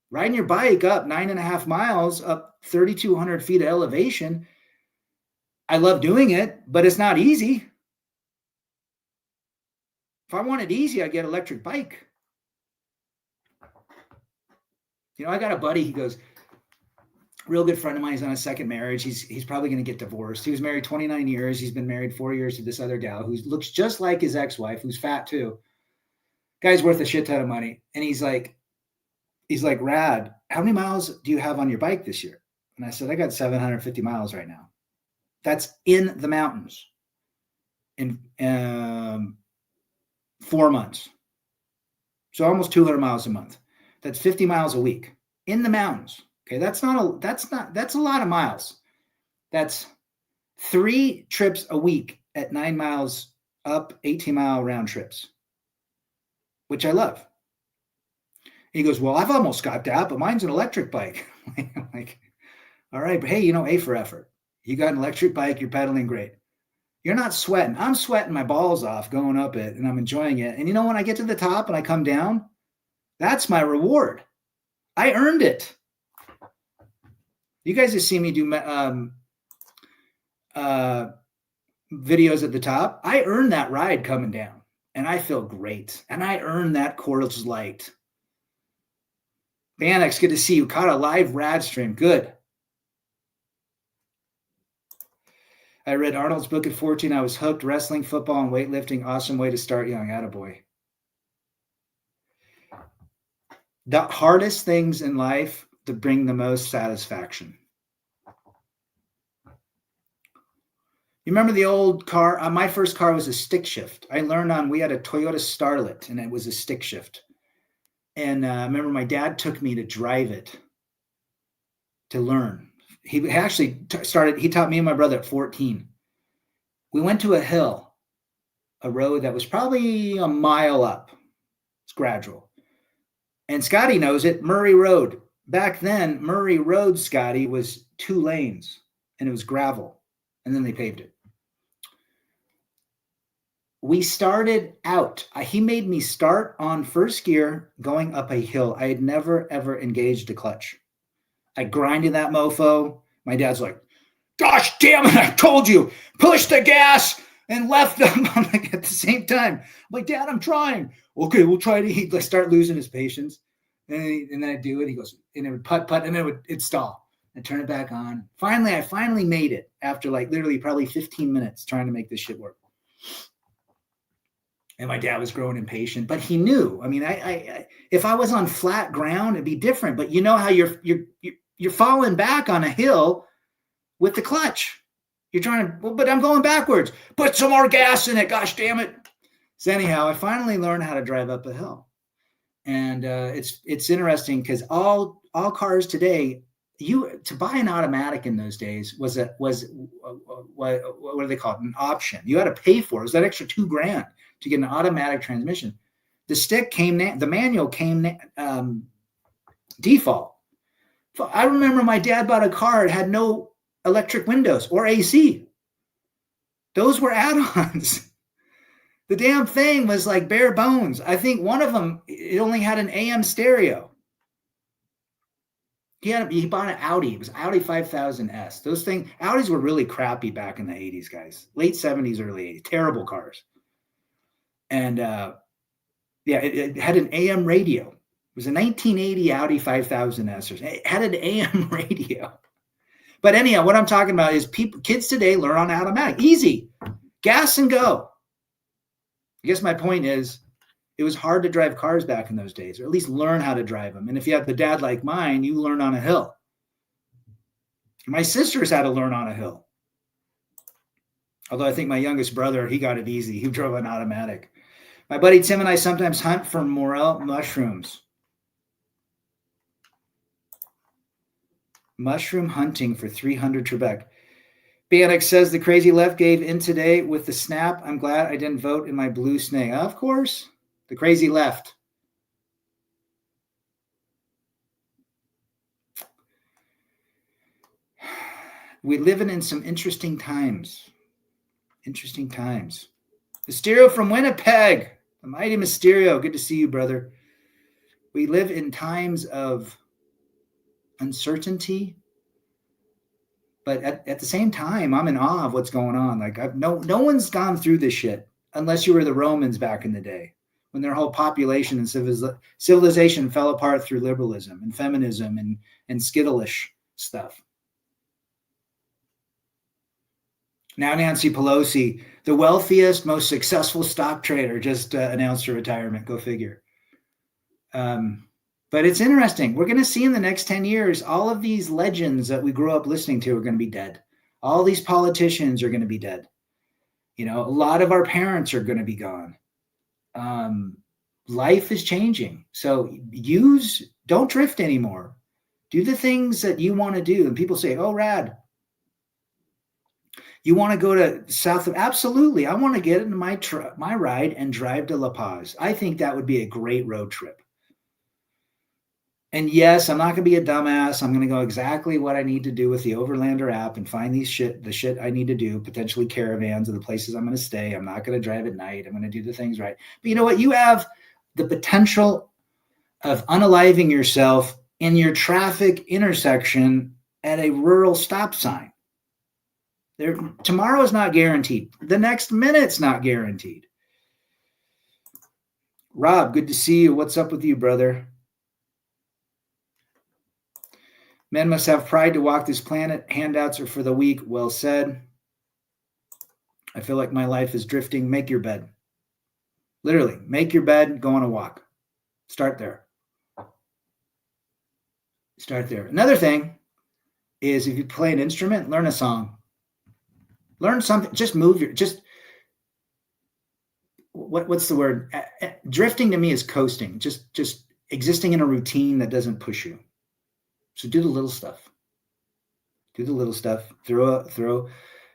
Riding your bike up 9.5 miles, up 3,200 feet of elevation. I love doing it, but it's not easy. If I want it easy, I get an electric bike. I got a buddy, he goes, real good friend of mine, he's on a second marriage. He's probably going to get divorced. He was married 29 years. He's been married 4 years to this other gal who looks just like his ex-wife, who's fat too. Guy's worth a shit ton of money. And he's like, Rad, how many miles do you have on your bike this year? And I said, I got 750 miles right now. That's in the mountains in 4 months. So almost 200 miles a month. That's 50 miles a week in the mountains. Okay, that's a lot of miles. That's 3 trips a week at 9 miles up, 18-mile round trips, which I love. He goes, well, I've almost got that, but mine's an electric bike. I'm like, all right, but hey, A for effort. You got an electric bike, you're pedaling great. You're not sweating. I'm sweating my balls off going up it, and I'm enjoying it. And when I get to the top and I come down, that's my reward. I earned it. You guys have seen me do videos at the top. I earned that ride coming down, and I feel great. And I earned that Coors Light. Banex, good to see you. Caught a live rad stream. Good. I read Arnold's book at 14. I was hooked. Wrestling, football, and weightlifting. Awesome way to start young. Attaboy. The hardest things in life to bring the most satisfaction. You remember the old car? My first car was a stick shift. We had a Toyota Starlet, and it was a stick shift. And I remember my dad took me to drive it to learn. He actually he taught me and my brother at 14. We went to a hill, a road that was probably a mile up. It's gradual. And Scotty knows it, Murray Road. Back then, Murray Road, Scotty, was 2 lanes, and it was gravel. And then they paved it. We started out. He made me start on first gear going up a hill. I had never, ever engaged a clutch. I grinded that mofo. My dad's like, gosh damn it, I told you, push the gas and left them. I'm like, at the same time. I'm like, Dad, I'm trying. Okay, we'll try to. He'd start losing his patience. And then I do it. He goes, and it would putt, and then it'd stall. And turn it back on. I finally made it after like literally probably 15 minutes trying to make this shit work. And my dad was growing impatient, but he knew. I mean, I if I was on flat ground, it'd be different. But you know how you're falling back on a hill with the clutch. You're trying to, well, but I'm going backwards. Put some more gas in it. Gosh damn it. So anyhow, I finally learned how to drive up a hill. And it's interesting because all cars today, to buy an automatic in those days was what do they call it? An option. You had to pay for it. It was that extra $2,000 to get an automatic transmission. The stick the manual came default. I remember my dad bought a car. It had no electric windows or AC. Those were add-ons. The damn thing was like bare bones. I think one of them, it only had an AM stereo. He bought an Audi. It was Audi 5000S. Those things, Audis were really crappy back in the 80s, guys. Late 70s, early 80s. Terrible cars. And it had an AM radio. It was a 1980 Audi 5000S. It had an AM radio. But anyhow, what I'm talking about is kids today learn on automatic. Easy. Gas and go. I guess my point is it was hard to drive cars back in those days, or at least learn how to drive them. And if you have the dad like mine, you learn on a hill. My sisters had to learn on a hill. Although I think my youngest brother, he got it easy. He drove an automatic. My buddy Tim and I sometimes hunt for morel mushrooms. Mushroom hunting for 300 Trebek. Bionic says the crazy left gave in today with the snap. I'm glad I didn't vote in my blue snake. Of course, the crazy left. We living in some interesting times. Interesting times. Mysterio from Winnipeg. The mighty Mysterio. Good to see you, brother. We live in times of uncertainty. But at the same time, I'm in awe of what's going on. Like no one's gone through this shit unless you were the Romans back in the day, when their whole population and civilization fell apart through liberalism and feminism and skittleish stuff. Now Nancy Pelosi, the wealthiest, most successful stock trader, just announced her retirement. Go figure. But it's interesting. We're going to see in the next 10 years, all of these legends that we grew up listening to are going to be dead. All these politicians are going to be dead. You know, a lot of our parents are going to be gone. Life is changing. So don't drift anymore. Do the things that you want to do. And people say, oh, rad. You want to go to south of, absolutely. I want to get into my ride and drive to La Paz. I think that would be a great road trip. And yes, I'm not going to be a dumbass. I'm going to go exactly what I need to do with the Overlander app and find the shit I need to do, potentially caravans of the places I'm going to stay. I'm not going to drive at night. I'm going to do the things right. But you know what? You have the potential of unaliving yourself in your traffic intersection at a rural stop sign. Tomorrow is not guaranteed. The next minute's not guaranteed. Rob, good to see you. What's up with you, brother? Men must have pride to walk this planet. Handouts are for the weak. Well said. I feel like my life is drifting. Make your bed. Literally, make your bed, go on a walk. Start there. Start there. Another thing is if you play an instrument, learn a song. Learn something. Just move what's the word? Drifting to me is coasting. Just existing in a routine that doesn't push you. So do the little stuff. Do the little stuff.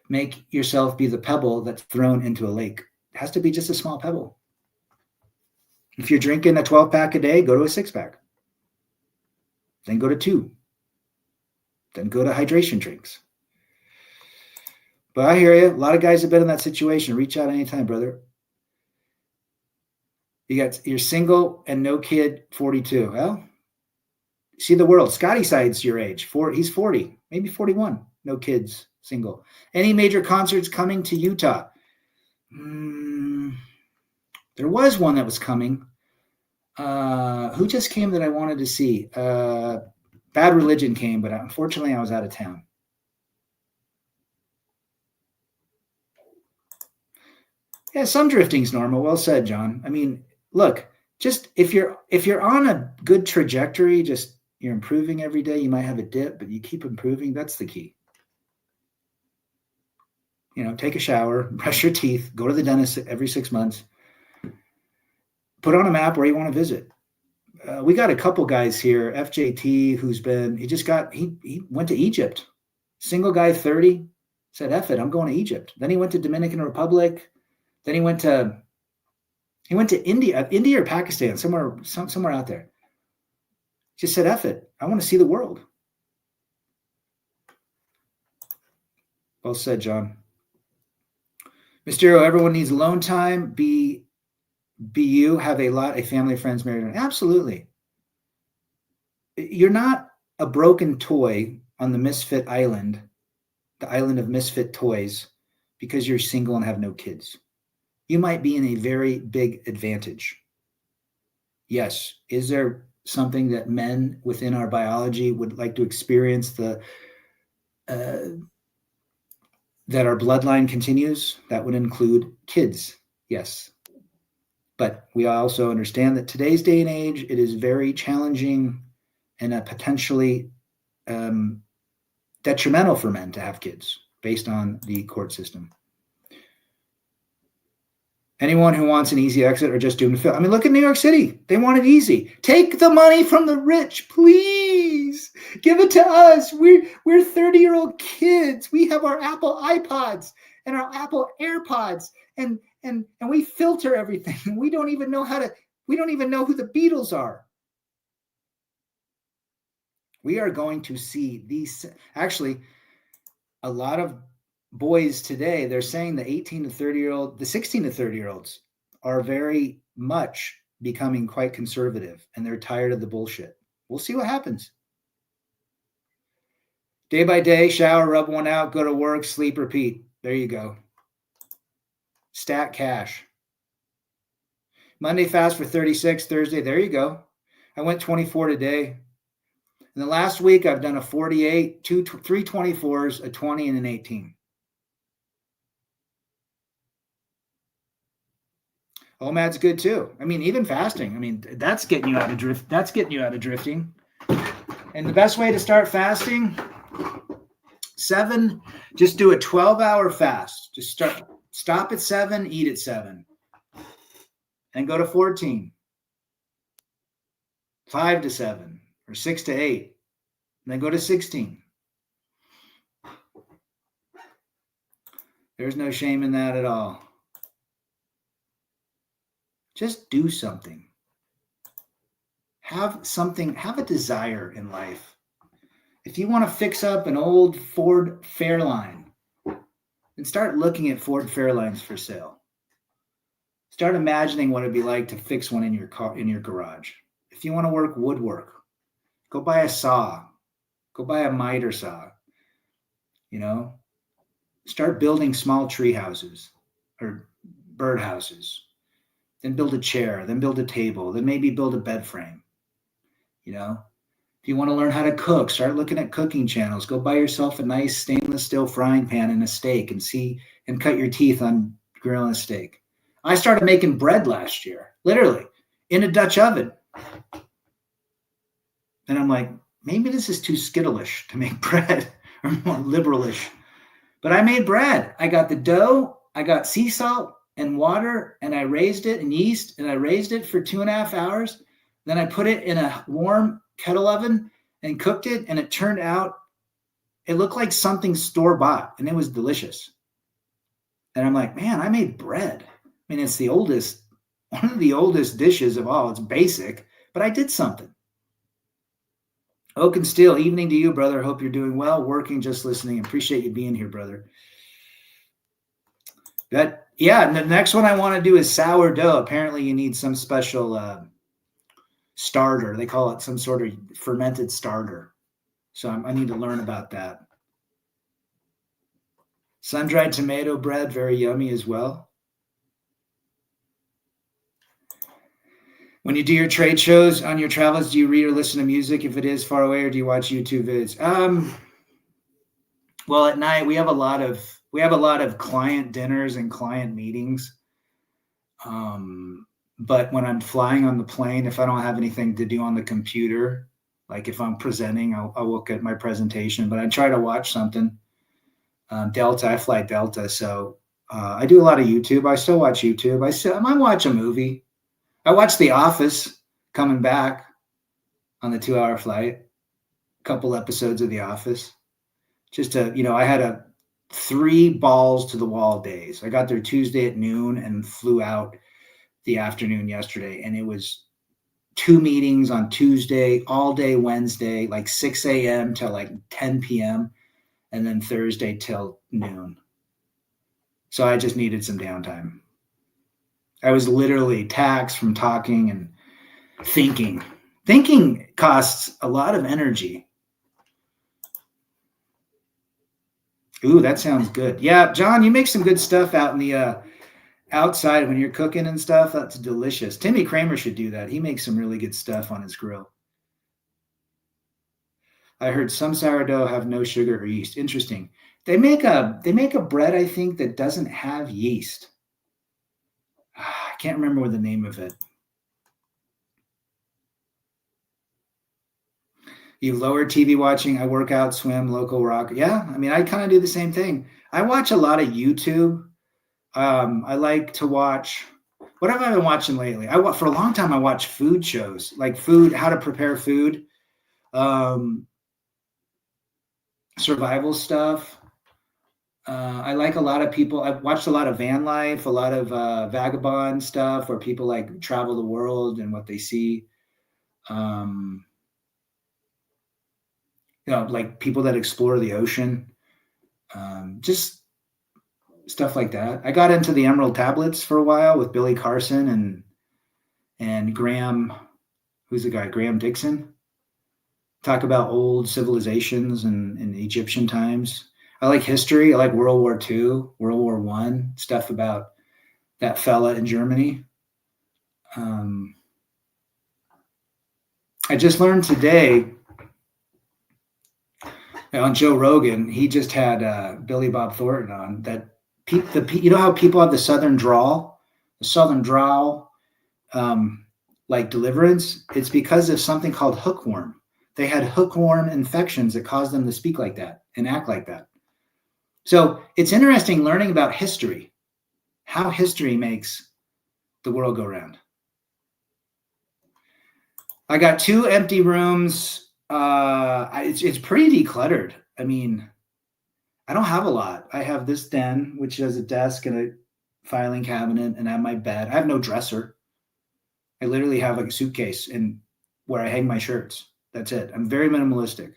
Make yourself be the pebble that's thrown into a lake. It has to be just a small pebble. If you're drinking a 12-pack a day, go to a 6-pack. Then go to 2. Then go to hydration drinks. But I hear you. A lot of guys have been in that situation. Reach out anytime, brother. You're single and no kid, 42. Well, see the world. Scotty Side's your age. He's 40, maybe 41. No kids, single. Any major concerts coming to Utah? There was one that was coming. Who just came that I wanted to see? Bad Religion came, but unfortunately I was out of town. Yeah, some drifting's normal. Well said, John. I mean, look, just if you're on a good trajectory, just you're improving every day. You might have a dip, but you keep improving. That's the key. Take a shower, brush your teeth, go to the dentist every 6 months. Put on a map where you want to visit. We got a couple guys here. FJT, he went to Egypt. Single guy, 30, said, F it, I'm going to Egypt. Then he went to Dominican Republic. Then he went to India or Pakistan, somewhere out there. Just said, F it, I want to see the world. Well said, John. Mysterio, everyone needs alone time. Be you, have a lot of family, friends, married. Absolutely. You're not a broken toy on the Misfit Island, the island of misfit toys, because you're single and have no kids. You might be in a very big advantage. Yes. Is there something that men within our biology would like to experience, that our bloodline continues? That would include kids. Yes. But we also understand that today's day and age, it is very challenging and potentially detrimental for men to have kids based on the court system. Anyone who wants an easy exit are just doomed to fail. I mean, look at New York City. They want it easy. Take the money from the rich, please. Give it to us. We're 30-year-old kids. We have our Apple iPods and our Apple AirPods, and we filter everything. We don't even know who the Beatles are. We are going to see these. Actually, a lot of boys today, they're saying the 18 to 30-year-old, the 16 to 30-year-olds are very much becoming quite conservative, and they're tired of the bullshit. We'll see what happens. Day by day, shower, rub one out, go to work, sleep, repeat. There you go. Stack cash. Monday fast for 36, Thursday, there you go. I went 24 today. In the last week, I've done a 48, 3 24s, a 20, and an 18. OMAD's good too. I mean, even fasting. I mean, that's getting you out of drift. That's getting you out of drifting. And the best way to start fasting, 7, just do a 12-hour fast. Just stop at 7, eat at 7. And go to 14. 5 to 7 or 6 to 8. And then go to 16. There's no shame in that at all. Just do something. Have a desire in life. If you want to fix up an old Ford Fairlane, then start looking at Ford Fairlanes for sale. Start imagining what it'd be like to fix one in your car, in your garage. If you want to work woodwork, go buy a saw. Go buy a miter saw. Start building small tree houses or bird houses. Then build a chair, then build a table, then maybe build a bed frame. If you want to learn how to cook, start looking at cooking channels. Go buy yourself a nice stainless steel frying pan and a steak and cut your teeth on grilling a steak. I started making bread last year, literally, in a Dutch oven. And I'm like, maybe this is too skittleish to make bread, or more liberalish. But I made bread. I got the dough, I got sea salt and water, and I raised it in yeast, and I raised it for 2.5 hours. Then I put it in a warm kettle oven and cooked it, and it turned out, it looked like something store-bought, and it was delicious. And I'm like, man, I made bread. I mean, it's one of the oldest dishes of all. It's basic, but I did something. Oak and Steel, evening to you, brother. Hope you're doing well, working, just listening. Appreciate you being here, brother. And the next one I want to do is sourdough. Apparently you need some special starter. They call it some sort of fermented starter. So I need to learn about that. Sun-dried tomato bread, very yummy as well. When you do your trade shows on your travels, do you read or listen to music if it is far away, or do you watch YouTube vids? Well, at night we have a lot of client dinners and client meetings. But when I'm flying on the plane, if I don't have anything to do on the computer, like if I'm presenting, I'll look at my presentation. But I try to watch something. Delta, I fly Delta, so I do a lot of YouTube. I still watch YouTube. I might watch a movie. I watched The Office coming back on the 2-hour flight. A couple episodes of The Office. Just to, I had 3 balls to the wall days. I got there Tuesday at noon and flew out the afternoon yesterday, and it was 2 meetings on Tuesday, all day Wednesday, like 6 a.m. till like 10 p.m., and then Thursday till noon. So I just needed some downtime. I was literally taxed from talking and thinking. Thinking costs a lot of energy. Ooh, that sounds good. Yeah, John, you make some good stuff out in the outside when you're cooking and stuff. That's delicious. Timmy Kramer should do that. He makes some really good stuff on his grill. I heard some sourdough have no sugar or yeast. Interesting. They make a bread, I think, that doesn't have yeast. I can't remember what the name of it. You lower TV watching. I work out, swim, local rock. Yeah, I mean, I kind of do the same thing. I watch a lot of YouTube. I like to watch. What have I been watching lately? For a long time I watched food shows, like food, how to prepare food, survival stuff. I like a lot of people. I've watched a lot of van life, a lot of vagabond stuff where people like travel the world and what they see. Like people that explore the ocean, just stuff like that. I got into the Emerald Tablets for a while with Billy Carson and Graham, who's the guy? Graham Dixon. Talk about old civilizations and Egyptian times. I like history. I like World War II, World War I, stuff about that fella in Germany. I just learned today on Joe Rogan, he just had Billy Bob Thornton on that. You know how people have the Southern drawl, like deliverance? It's because of something called hookworm. They had hookworm infections that caused them to speak like that and act like that. So it's interesting learning about history, how history makes the world go round. I got 2 empty rooms. It's pretty decluttered. I mean, I don't have a lot. I have this den, which has a desk and a filing cabinet, and I have my bed. I have no dresser. I literally have like a suitcase and where I hang my shirts. That's it. I'm very minimalistic.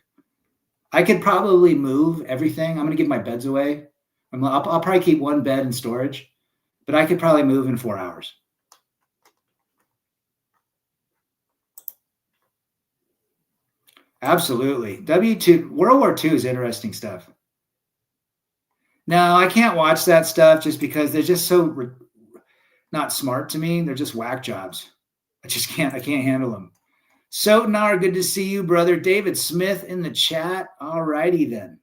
I could probably move everything. I'm going to give my beds away. I'll probably keep 1 bed in storage, but I could probably move in 4 hours. Absolutely. World War II is interesting stuff. No, I can't watch that stuff just because they're just so not smart to me. They're just whack jobs. I can't handle them. Sotonar, good to see you, brother. David Smith in the chat. All righty then.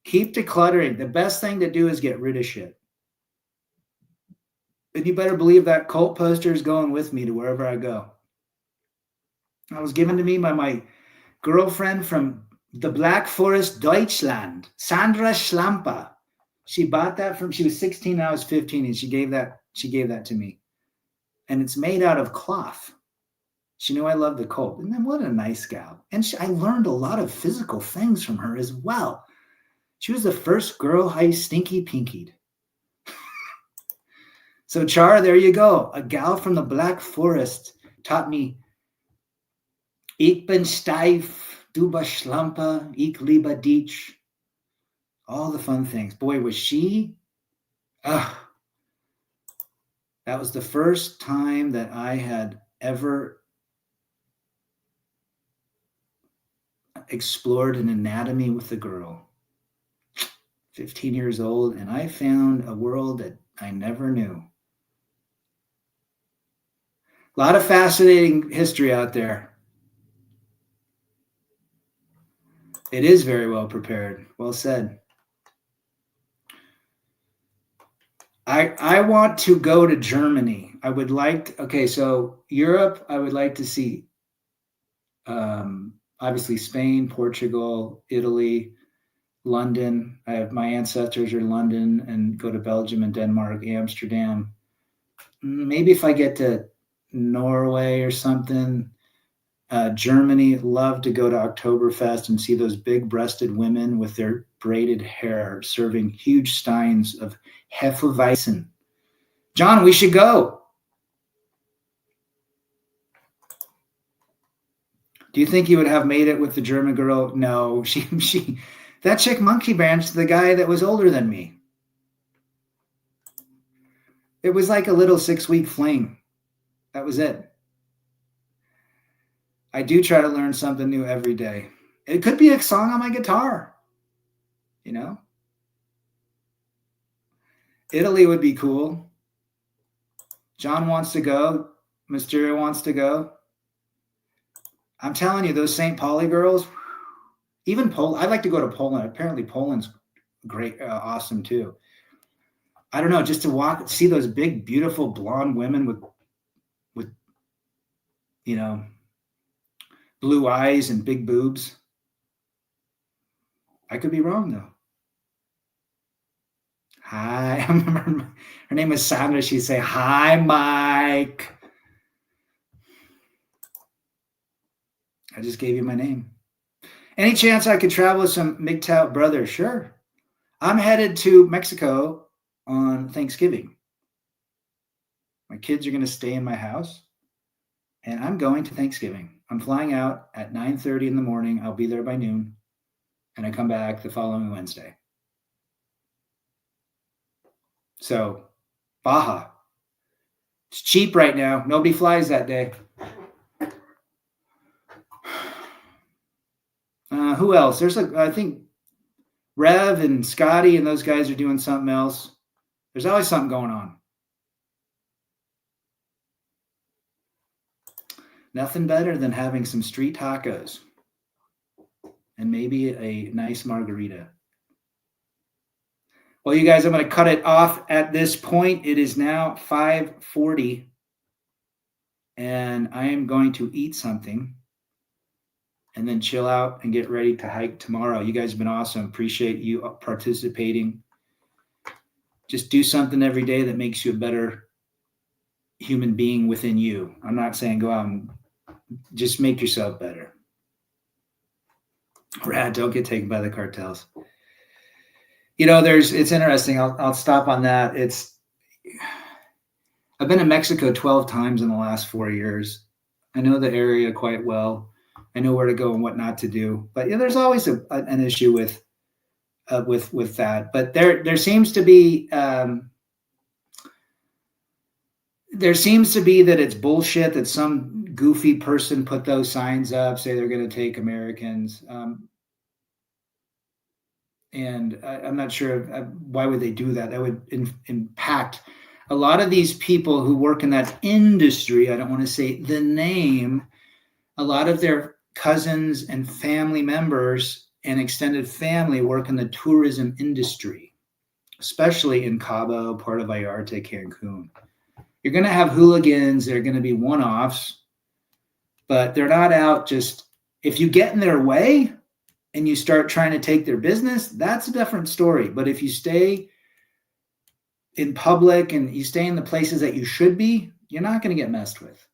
Keep decluttering. The best thing to do is get rid of shit. And you better believe that cult poster is going with me to wherever I go. It was given to me by my girlfriend from the Black Forest, Deutschland, Sandra Schlamper. She bought that she was 16, I was 15, and she gave that to me. And it's made out of cloth. She knew I loved the cult. And then what a nice gal. And I learned a lot of physical things from her as well. She was the first girl I stinky pinkied. So Char, there you go. A gal from the Black Forest taught me Ich bin steif, du bist schlamper, ich liebe dich. All the fun things. Boy, was she. That was the first time that I had ever explored an anatomy with a girl. 15 years old, and I found a world that I never knew. A lot of fascinating history out there. It is very well prepared. Well said. I want to go to Germany. I would like okay, so Europe, I would like to see obviously Spain, Portugal, Italy, London. I have my ancestors are in London, and go to Belgium and Denmark, Amsterdam. Maybe if I get to Norway or something, Germany, love to go to Oktoberfest and see those big-breasted women with their braided hair serving huge steins of Hefeweizen. John, we should go. Do you think you would have made it with the German girl? No, she that chick Monkey Branch, the guy that was older than me. It was like a little 6-week fling. That was it. I do try to learn something new every day. It could be a song on my guitar, you know? Italy would be cool. John wants to go. Mysterio wants to go. I'm telling you, those St. Pauli girls, even Poland. I'd like to go to Poland. Apparently, Poland's great, awesome too. I don't know, just to see those big, beautiful blonde women with blue eyes and big boobs. I could be wrong though. Hi, I remember her name was Sandra. She'd say, "Hi, Mike." I just gave you my name. Any chance I could travel with some MGTOW brothers? Sure. I'm headed to Mexico on Thanksgiving. My kids are going to stay in my house, and I'm going to Thanksgiving. I'm flying out at 9:30 in the morning. I'll be there by noon, and I come back the following Wednesday. So, Baja. It's cheap right now. Nobody flies that day. Who else? I think Rev and Scotty and those guys are doing something else. There's always something going on. Nothing better than having some street tacos and maybe a nice margarita. Well, you guys, I'm going to cut it off at this point. It is now 5:40, and I am going to eat something and then chill out and get ready to hike tomorrow. You guys have been awesome. Appreciate you participating. Just do something every day that makes you a better human being within you. I'm not saying go out and just make yourself better. Rad, don't get taken by the cartels. It's interesting. I'll stop on that. I've been to Mexico 12 times in the last 4 years. I know the area quite well. I know where to go and what not to do. But there's always an issue with that. But there seems to be that it's bullshit that some goofy person put those signs up, say they're going to take Americans. And I'm not sure why would they do that. That would impact a lot of these people who work in that industry. I don't want to say the name. A lot of their cousins and family members and extended family work in the tourism industry, especially in Cabo, Puerto Vallarta, Cancun. You're going to have hooligans. They're going to be one-offs, but they're not out just, if you get in their way and you start trying to take their business, that's a different story. But if you stay in public and you stay in the places that you should be, you're not going to get messed with.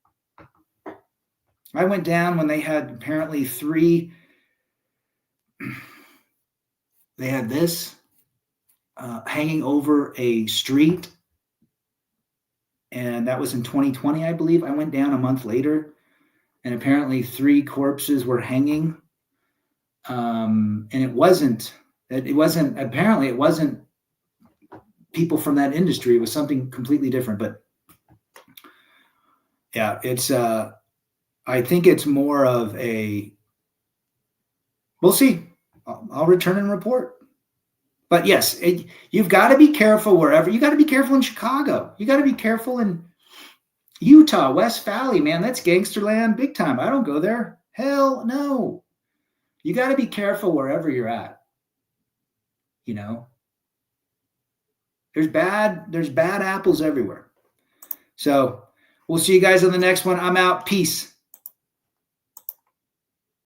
I went down when they had apparently they had this hanging over a street, and that was in 2020, I believe. I went down a month later, and apparently 3 corpses were hanging. And it wasn't people from that industry. It was something completely different. But yeah, it's I think it's more of we'll see. I'll return and report. But yes, you've got to be careful wherever. You got to be careful in Chicago. You got to be careful in Utah, West Valley, man, that's gangster land big time. I don't go there. Hell no. You got to be careful wherever you're at. You know, there's bad apples everywhere. So we'll see you guys on the next one. I'm out. Peace.